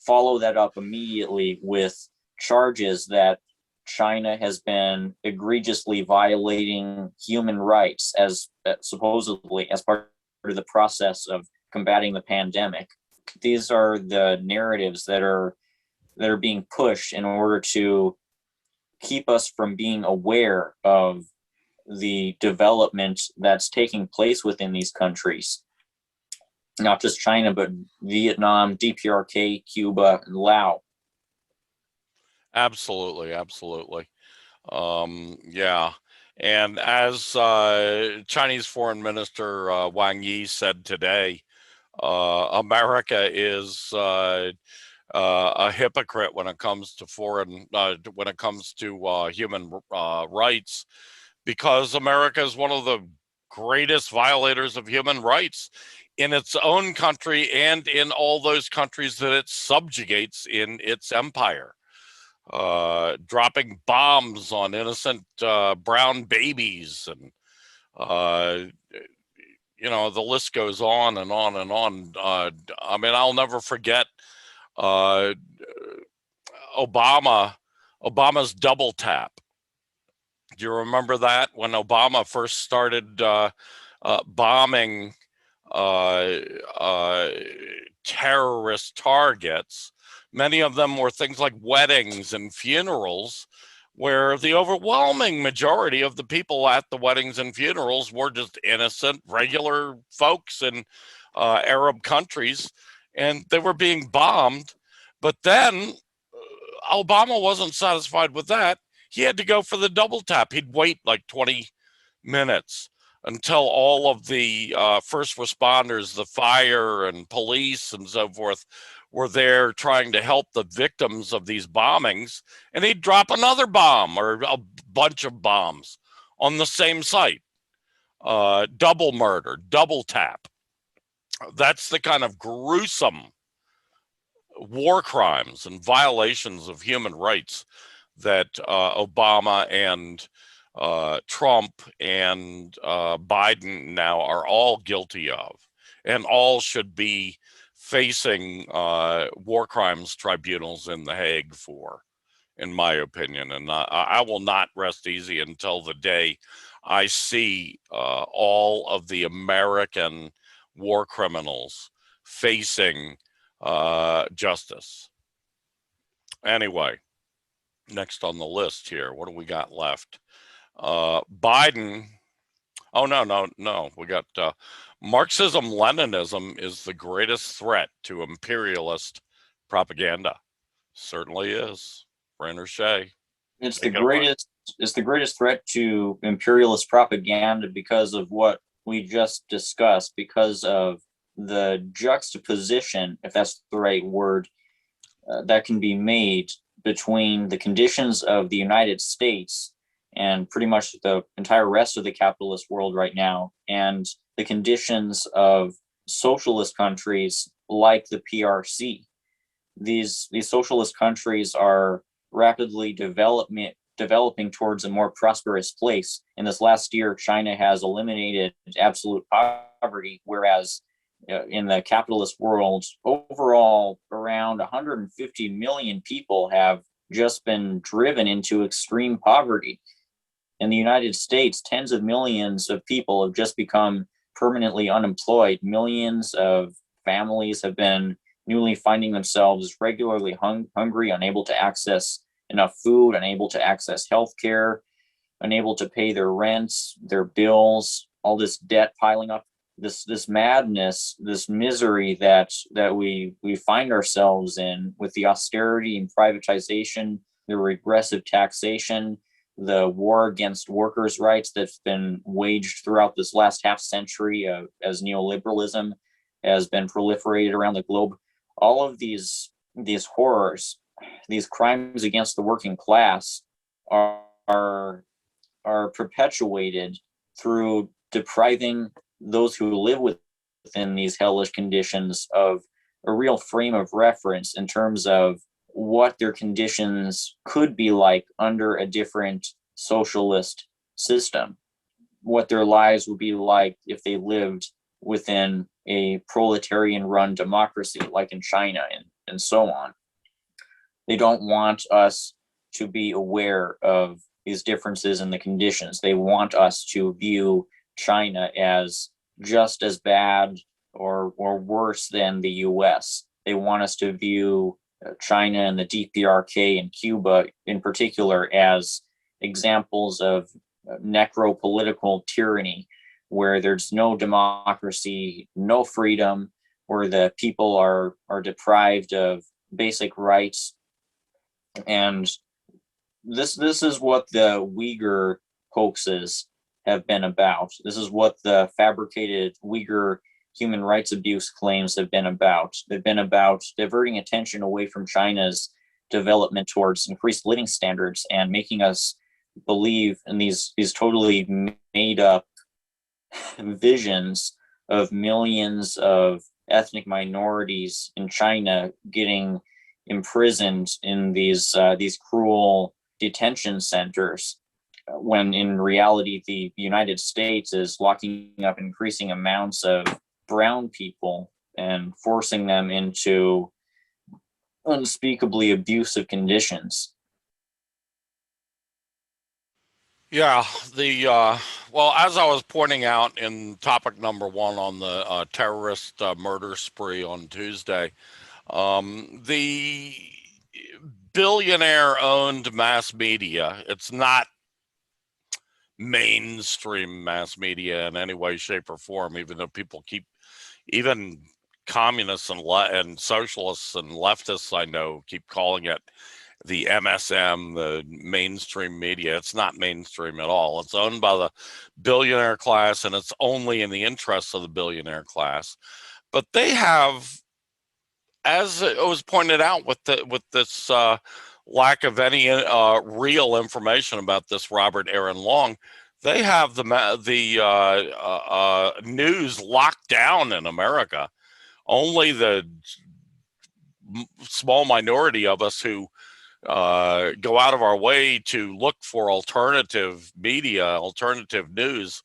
[SPEAKER 3] follow that up immediately with charges that China has been egregiously violating human rights as supposedly as part of the process of combating the pandemic. These are the narratives that are being pushed in order to keep us from being aware of the development that's taking place within these countries. Not just China, but Vietnam, DPRK, Cuba, and Laos.
[SPEAKER 2] Absolutely, absolutely. Yeah. And as Chinese Foreign Minister Wang Yi said today, America is a hypocrite when it comes to human rights, because America is one of the greatest violators of human rights in its own country and in all those countries that it subjugates in its empire. Dropping bombs on innocent brown babies, and the list goes on and on and on. I mean, I'll never forget Obama's double tap. Do you remember that, when Obama first started bombing terrorist targets? Many of them were things like weddings and funerals, where the overwhelming majority of the people at the weddings and funerals were just innocent, regular folks in Arab countries, and they were being bombed. But then Obama wasn't satisfied with that. He had to go for the double tap. He'd wait like 20 minutes until all of the first responders, the fire and police and so forth, were there trying to help the victims of these bombings, and he'd drop another bomb or a bunch of bombs on the same site. Double murder, double tap. That's the kind of gruesome war crimes and violations of human rights that Obama and Trump and Biden now are all guilty of, and all should be facing war crimes tribunals in The Hague for, in my opinion. And I will not rest easy until the day I see all of the American war criminals facing justice. Anyway, next on the list here, what do we got left? Biden. Oh, no. We got Marxism-Leninism is the greatest threat to imperialist propaganda. Certainly is. Rainer Shea.
[SPEAKER 3] It's the greatest threat to imperialist propaganda because of what we just discussed, because of the juxtaposition, if that's the right word, that can be made between the conditions of the United States and pretty much the entire rest of the capitalist world right now, and the conditions of socialist countries like the PRC. These socialist countries are rapidly developing towards a more prosperous place. In this last year, China has eliminated absolute poverty, whereas in the capitalist world, overall, around 150 million people have just been driven into extreme poverty. In the United States, tens of millions of people have just become permanently unemployed. Millions of families have been newly finding themselves regularly hungry, unable to access enough food, unable to access healthcare, unable to pay their rents, their bills, all this debt piling up, this madness, this misery that we find ourselves in with the austerity and privatization, the regressive taxation, the war against workers' rights that's been waged throughout this last half century as neoliberalism has been proliferated around the globe. All of these horrors, these crimes against the working class are perpetuated through depriving those who live within these hellish conditions of a real frame of reference in terms of what their conditions could be like under a different socialist system, what their lives would be like if they lived within a proletarian-run democracy like in China and so on. They don't want us to be aware of these differences in the conditions. They want us to view China as just as bad or worse than the US. They want us to view China and the DPRK and Cuba in particular as examples of necropolitical tyranny, where there's no democracy, no freedom, where the people are deprived of basic rights. And this is what the Uyghur hoaxes have been about. This is what the fabricated Uyghur human rights abuse claims have been about. They've been about diverting attention away from China's development towards increased living standards and making us believe in these totally made up visions of millions of ethnic minorities in China getting imprisoned in these cruel detention centers, when in reality the United States is locking up increasing amounts of brown people and forcing them into unspeakably abusive conditions.
[SPEAKER 2] Yeah, well, as I was pointing out in topic number 1 on the terrorist murder spree on Tuesday, the billionaire-owned mass media, it's not mainstream mass media in any way, shape, or form, even though people keep, even communists and socialists and leftists I know keep calling it the MSM, the mainstream media. It's not mainstream at all. It's owned by the billionaire class, and it's only in the interests of the billionaire class. But they have, as it was pointed out with this lack of any real information about this Robert Aaron Long, they have the news locked down in America. Only the small minority of us who go out of our way to look for alternative media, alternative news,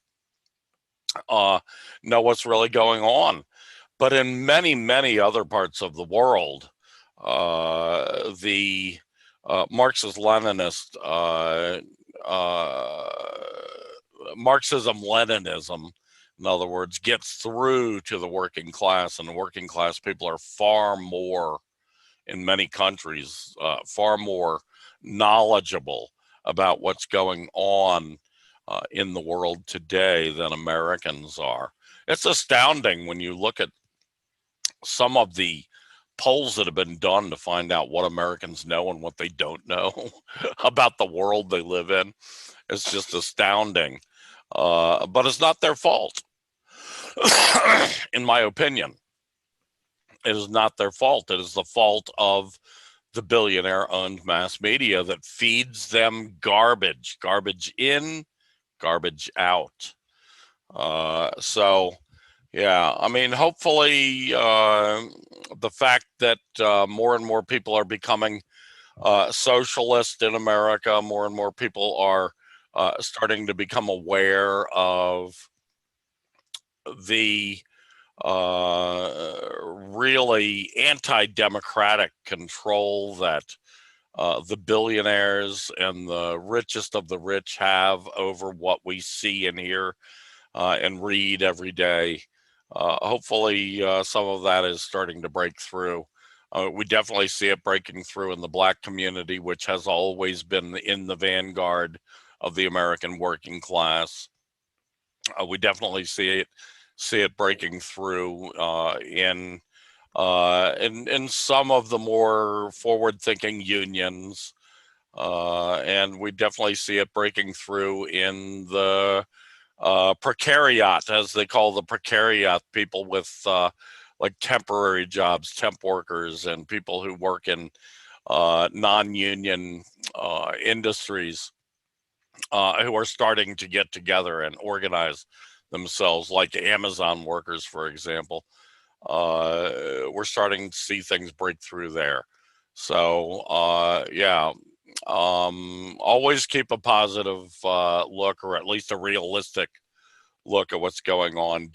[SPEAKER 2] know what's really going on. But in many, many other parts of the world, the Marxist-Leninist, Marxism-Leninism, in other words, gets through to the working class, and the working class people are far more, in many countries, far more knowledgeable about what's going on in the world today than Americans are. It's astounding when you look at some of the polls that have been done to find out what Americans know and what they don't know about the world they live in. It's just astounding. But it's not their fault, in my opinion. It is not their fault. It is the fault of the billionaire-owned mass media that feeds them garbage. Garbage in, garbage out. So, yeah, I mean, hopefully the fact that more and more people are becoming socialist in America, more and more people are starting to become aware of the really anti-democratic control that the billionaires and the richest of the rich have over what we see and hear and read every day. Hopefully some of that is starting to break through. We definitely see it breaking through in the Black community, which has always been in the vanguard of the American working class. We definitely see it breaking through in some of the more forward-thinking unions, and we definitely see it breaking through in the precariat, as they call the precariat, people with like temporary jobs, temp workers, and people who work in non-union industries, who are starting to get together and organize themselves, like Amazon workers, for example. We're starting to see things break through there. So yeah, always keep a positive look, or at least a realistic look at what's going on.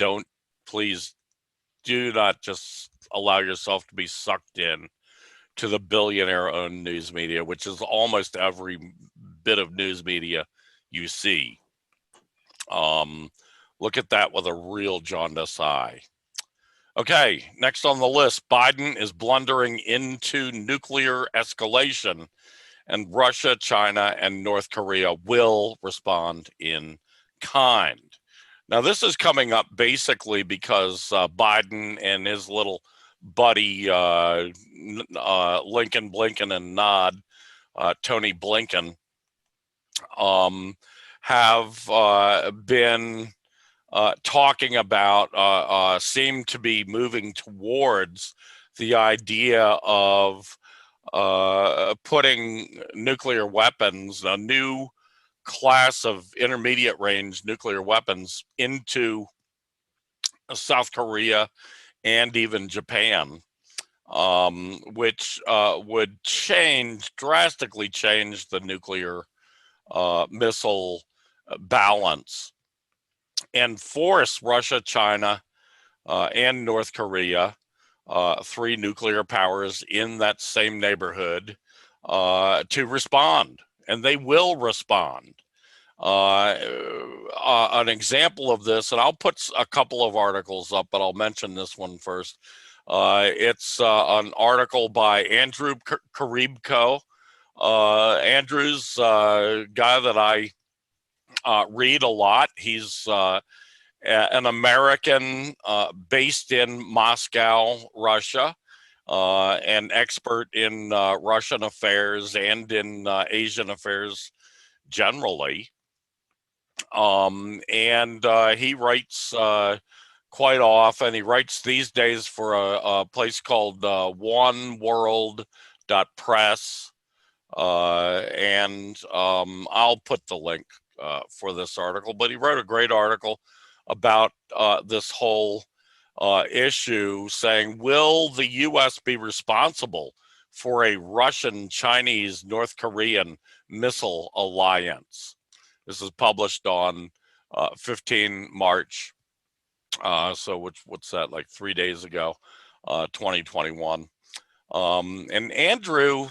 [SPEAKER 2] Please do not just allow yourself to be sucked in to the billionaire-owned news media, which is almost every bit of news media you see. Look at that with a real jaundiced eye. Okay, next on the list, Biden is blundering into nuclear escalation, and Russia, China, and North Korea will respond in kind. Now, this is coming up basically because Biden and his little buddy Lincoln, Blinken, and Nod, Tony Blinken, have been talking about, seem to be moving towards the idea of putting nuclear weapons, a new class of intermediate range nuclear weapons, into South Korea and even Japan, which would drastically change the nuclear missile balance and force Russia, China, and North Korea, three nuclear powers in that same neighborhood, to respond. And they will respond. An example of this, and I'll put a couple of articles up, but I'll mention this one first. It's an article by Andrew Karibko. Andrew's a guy that I read a lot. He's an American based in Moscow, Russia, an expert in Russian affairs and in Asian affairs generally. And he writes quite often. He writes these days for a place called oneworld.press. And I'll put the link for this article, but he wrote a great article about this whole issue, saying, will the U.S. be responsible for a Russian, Chinese, North Korean missile alliance? This is published on 15 March. So what's that, like 3 days ago, 2021. And Andrew,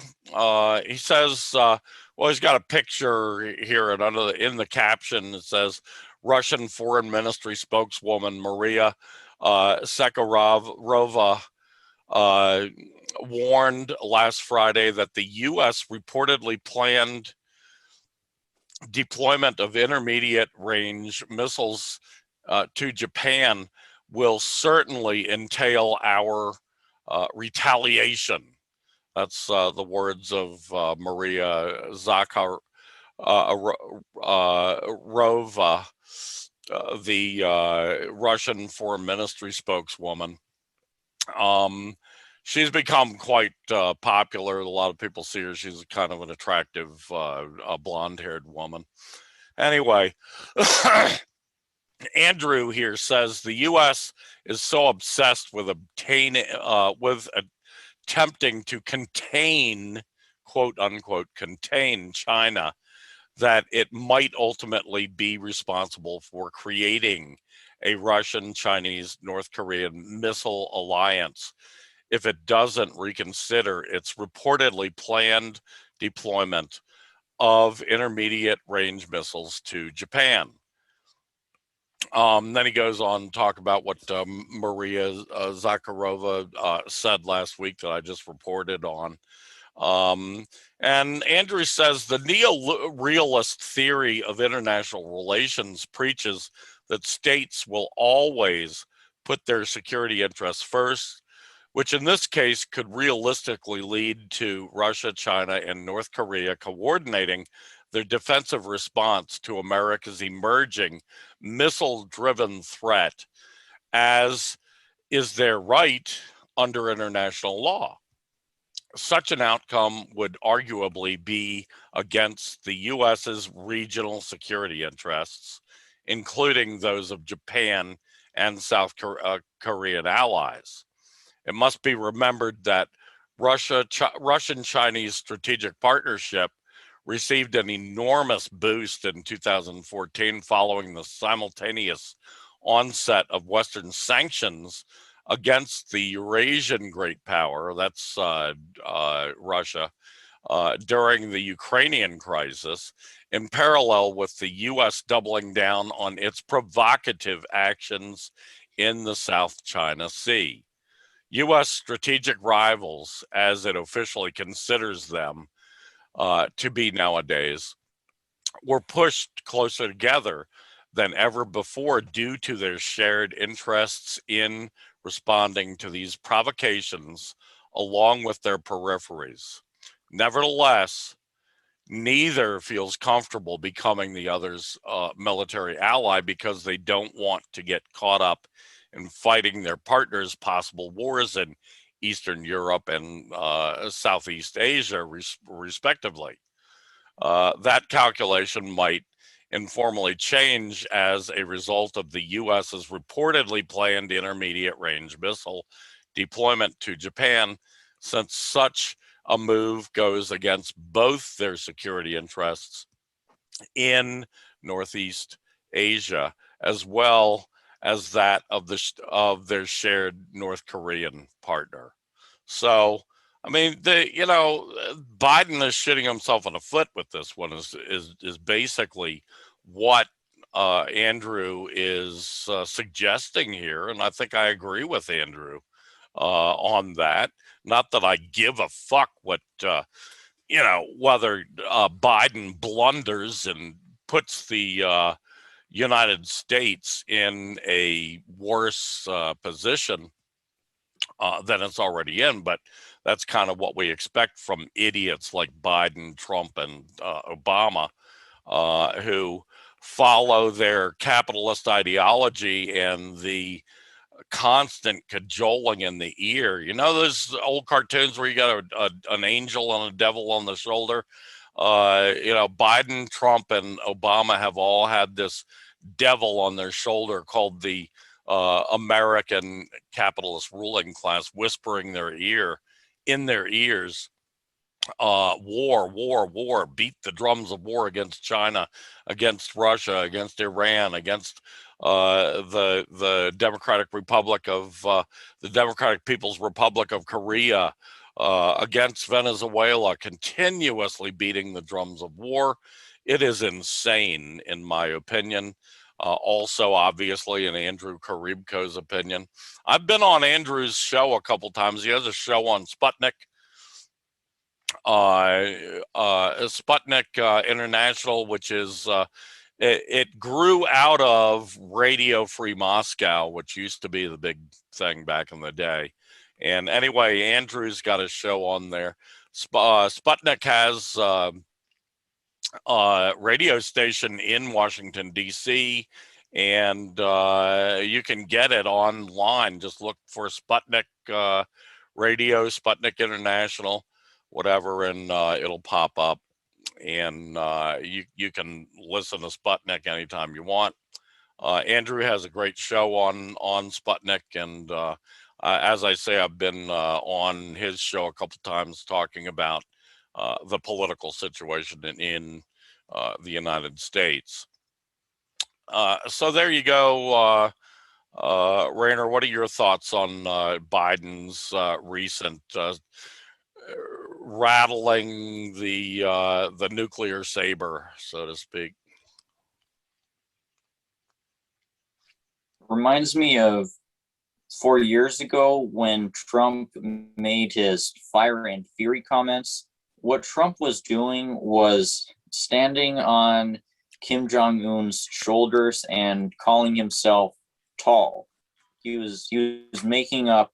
[SPEAKER 2] he says, well, he's got a picture here, and in the caption it says, Russian Foreign Ministry spokeswoman Maria Zakharova warned last Friday that the U.S. reportedly planned deployment of intermediate range missiles to Japan will certainly entail our retaliation. That's the words of Maria Zakharova, the Russian Foreign Ministry spokeswoman. She's become quite popular. A lot of people see her. She's kind of an attractive, blonde-haired woman. Anyway, Andrew here says the U.S. is so obsessed with attempting to contain, quote unquote, contain China, that it might ultimately be responsible for creating a Russian, Chinese, North Korean missile alliance if it doesn't reconsider its reportedly planned deployment of intermediate range missiles to Japan. Then he goes on to talk about what Maria Zakharova said last week that I just reported on. And Andrew says the neo-realist theory of international relations preaches that states will always put their security interests first, which in this case could realistically lead to Russia, China, and North Korea coordinating their defensive response to America's emerging missile-driven threat, as is their right under international law. Such an outcome would arguably be against the U.S.'s regional security interests, including those of Japan and South Korean allies. It must be remembered that Russian-Chinese strategic partnership received an enormous boost in 2014 following the simultaneous onset of Western sanctions against the Eurasian great power, that's Russia, during the Ukrainian crisis, in parallel with the U.S. doubling down on its provocative actions in the South China Sea. U.S. strategic rivals, as it officially considers them to be nowadays, were pushed closer together than ever before due to their shared interests in responding to these provocations along with their peripheries. Nevertheless, neither feels comfortable becoming the other's military ally because they don't want to get caught up in fighting their partners' possible wars in Eastern Europe and Southeast Asia, respectively. That calculation might informally change as a result of the US's reportedly planned intermediate range missile deployment to Japan, since such a move goes against both their security interests in Northeast Asia, as well as that of their shared North Korean partner. So, I mean, Biden is shitting himself in the foot with this one. Is basically what Andrew is suggesting here, and I think I agree with Andrew on that. Not that I give a fuck what whether Biden blunders and puts the United States in a worse position than it's already in, but that's kind of what we expect from idiots like Biden, Trump, and Obama, who follow their capitalist ideology and the constant cajoling in the ear. You know those old cartoons where you got an angel and a devil on the shoulder? Biden, Trump, and Obama have all had this devil on their shoulder called the American capitalist ruling class, whispering in their ears, war, beat the drums of war against China, against Russia, against Iran, against the Democratic People's Republic of Korea, against Venezuela, continuously beating the drums of war. It is insane, in my opinion. Also, obviously, in Andrew Karibko's opinion. I've been on Andrew's show a couple times. He has a show on Sputnik. Sputnik International, which is it grew out of Radio Free Moscow, which used to be the big thing back in the day. And anyway, Andrew's got a show on there. Sputnik has radio station in Washington, D.C., and you can get it online. Just look for Sputnik Radio, Sputnik International, whatever, and it'll pop up. And you can listen to Sputnik anytime you want. Andrew has a great show on Sputnik, and as I say, I've been on his show a couple times talking about the political situation in the United States. So there you go, Rainer. What are your thoughts on Biden's recent rattling the nuclear saber, so to speak?
[SPEAKER 3] Reminds me of 4 years ago when Trump made his fire and fury comments. What Trump was doing was standing on Kim Jong-un's shoulders and calling himself tall. He was making up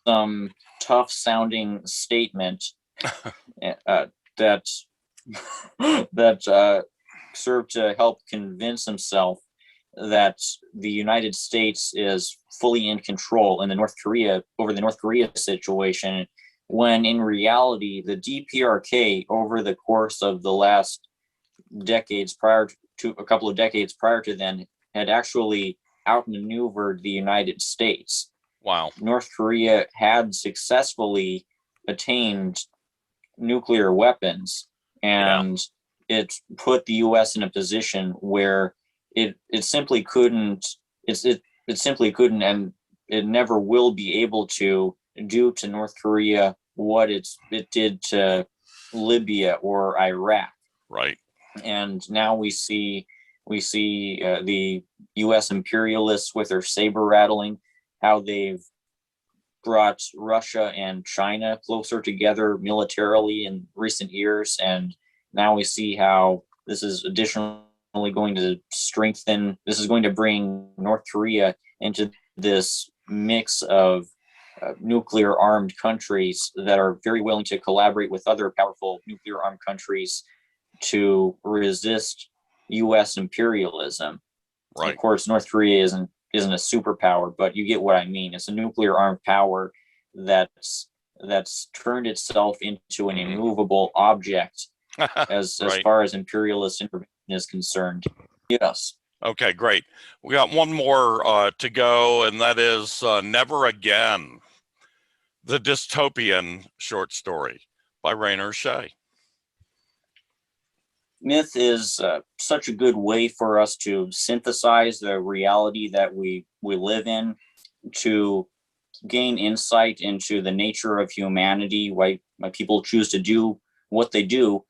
[SPEAKER 3] some tough sounding statement that served to help convince himself that the United States is fully in control in over the North Korea situation, when in reality the DPRK over the course of the last decades prior to a couple of decades prior to then had actually outmaneuvered the United States.
[SPEAKER 2] Wow.
[SPEAKER 3] North Korea had successfully attained nuclear weapons, and it put the US in a position where it simply couldn't, and it never will be able to do to North Korea what it did to Libya or Iraq.
[SPEAKER 2] Right.
[SPEAKER 3] And now we see the U.S. imperialists with their saber rattling, how they've brought Russia and China closer together militarily in recent years, and now we see how this is additionally going to strengthen. This is going to bring North Korea into this mix of nuclear armed countries that are very willing to collaborate with other powerful nuclear armed countries to resist U.S. imperialism.
[SPEAKER 2] Right.
[SPEAKER 3] Of course, North Korea isn't a superpower, but you get what I mean. It's a nuclear armed power that's turned itself into an immovable object as
[SPEAKER 2] Right.
[SPEAKER 3] far as imperialist intervention is concerned. Yes.
[SPEAKER 2] Okay, great. We got one more to go, and that is Never Again, the dystopian short story by Rainer Shea.
[SPEAKER 3] Myth is such a good way for us to synthesize the reality that we live in, to gain insight into the nature of humanity, why people choose to do what they do.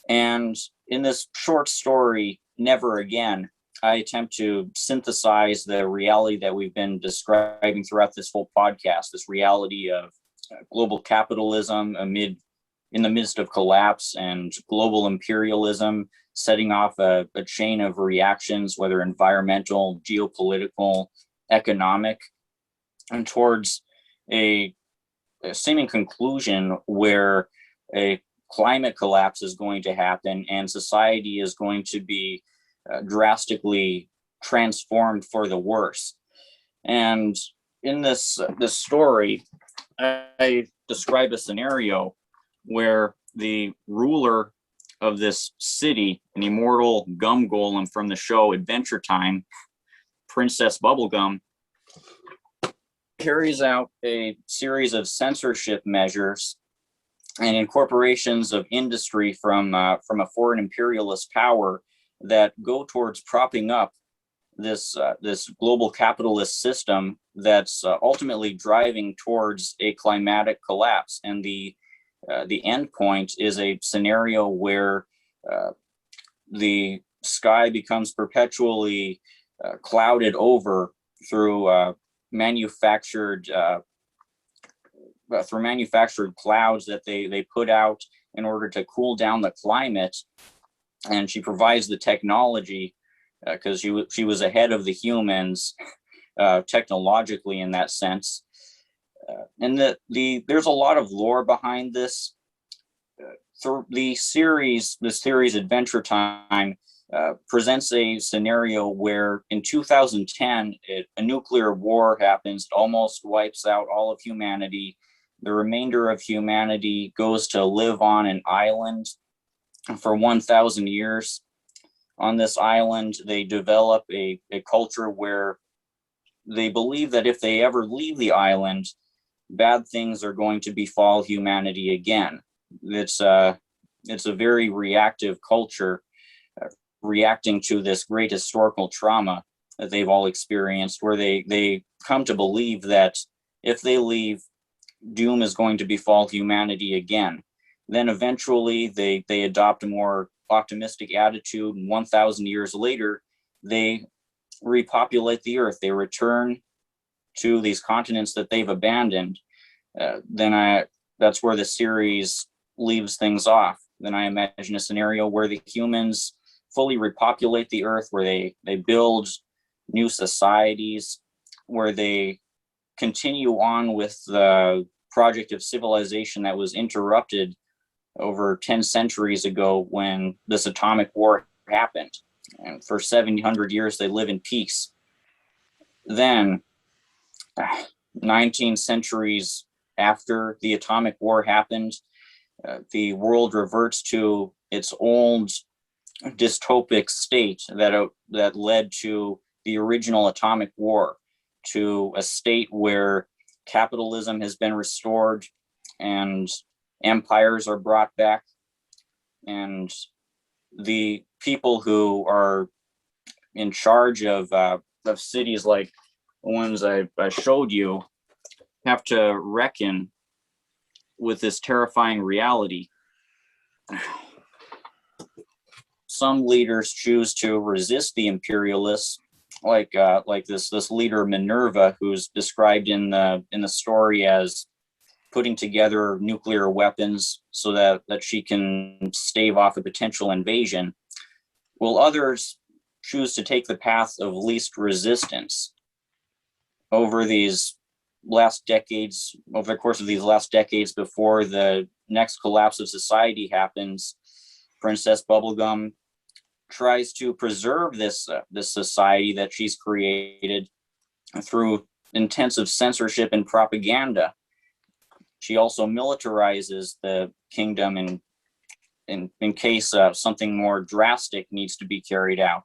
[SPEAKER 3] And in this short story, Never Again, I attempt to synthesize the reality that we've been describing throughout this whole podcast, this reality of global capitalism in the midst of collapse, and global imperialism setting off a chain of reactions, whether environmental, geopolitical, economic, and towards a seeming conclusion where a climate collapse is going to happen and society is going to be drastically transformed for the worse. And in this story, I describe a scenario where the ruler of this city, an immortal gum golem from the show Adventure Time, Princess Bubblegum, carries out a series of censorship measures and incorporations of industry from a foreign imperialist power that go towards propping up this global capitalist system that's ultimately driving towards a climatic collapse. And the end point is a scenario where the sky becomes perpetually clouded over through manufactured clouds that they put out in order to cool down the climate. And she provides the technology because she was ahead of the humans technologically in that sense. And there's a lot of lore behind this. The series Adventure Time presents a scenario where in 2010 a nuclear war happens, almost wipes out all of humanity. The remainder of humanity goes to live on an island for 1,000 years. On this island, they develop a culture where they believe that if they ever leave the island, bad things are going to befall humanity again. It's a very reactive culture, reacting to this great historical trauma that they've all experienced, where they come to believe that if they leave, doom is going to befall humanity again. Then eventually they adopt a more optimistic attitude, and 1,000 years later, they repopulate the earth. They return to these continents that they've abandoned. That's where the series leaves things off. Then I imagine a scenario where the humans fully repopulate the earth, where they build new societies, where they continue on with the project of civilization that was interrupted over 10 centuries ago when this atomic war happened. And for 700 years, they live in peace. Then, 19 centuries after the atomic war happened, the world reverts to its old dystopic state that led to the original atomic war, to a state where capitalism has been restored and empires are brought back, and the people who are in charge of cities like the ones I showed you have to reckon with this terrifying reality. Some leaders choose to resist the imperialists, like this leader Minerva, who's described in the story as putting together nuclear weapons so that she can stave off a potential invasion. While others choose to take the path of least resistance. Over these last decades, over the course of these last decades before the next collapse of society happens, Princess Bubblegum tries to preserve this society that she's created through intensive censorship and propaganda. She also militarizes the kingdom in case something more drastic needs to be carried out.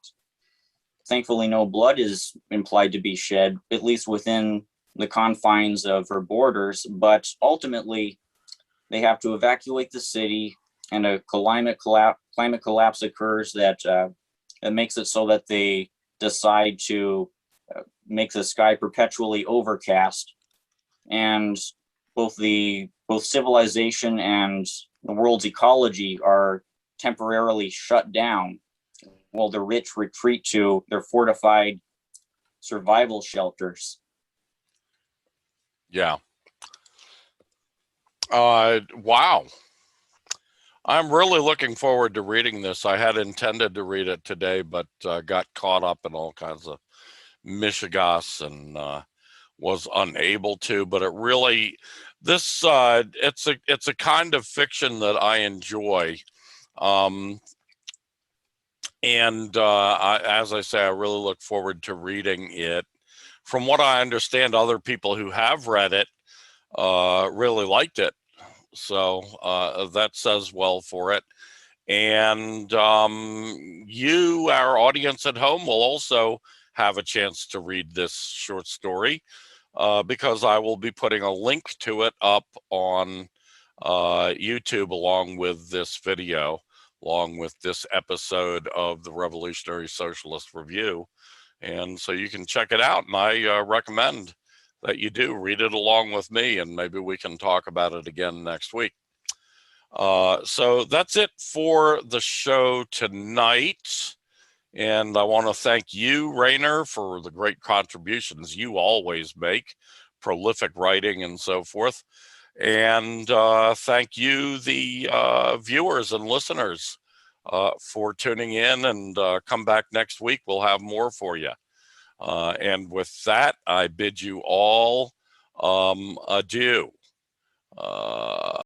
[SPEAKER 3] Thankfully, no blood is implied to be shed, at least within the confines of her borders, but ultimately they have to evacuate the city, and a climate collapse occurs that makes it so that they decide to make the sky perpetually overcast, and both civilization and the world's ecology are temporarily shut down, while the rich retreat to their fortified survival shelters.
[SPEAKER 2] Yeah. Wow. I'm really looking forward to reading this. I had intended to read it today, but got caught up in all kinds of mishigas and was unable to. But it really, it's a kind of fiction that I enjoy. As I say, I really look forward to reading it. From what I understand, other people who have read it really liked it. So that says well for it. And you, our audience at home, will also have a chance to read this short story because I will be putting a link to it up on YouTube along with this video, along with this episode of the Revolutionary Socialist Review. And so you can check it out. And I recommend that you do read it along with me, and maybe we can talk about it again next week. So that's it for the show tonight. And I want to thank you, Rainer, for the great contributions you always make, prolific writing and so forth. And thank you, the viewers and listeners, for tuning in, and come back next week. We'll have more for you. And with that, I bid you all adieu.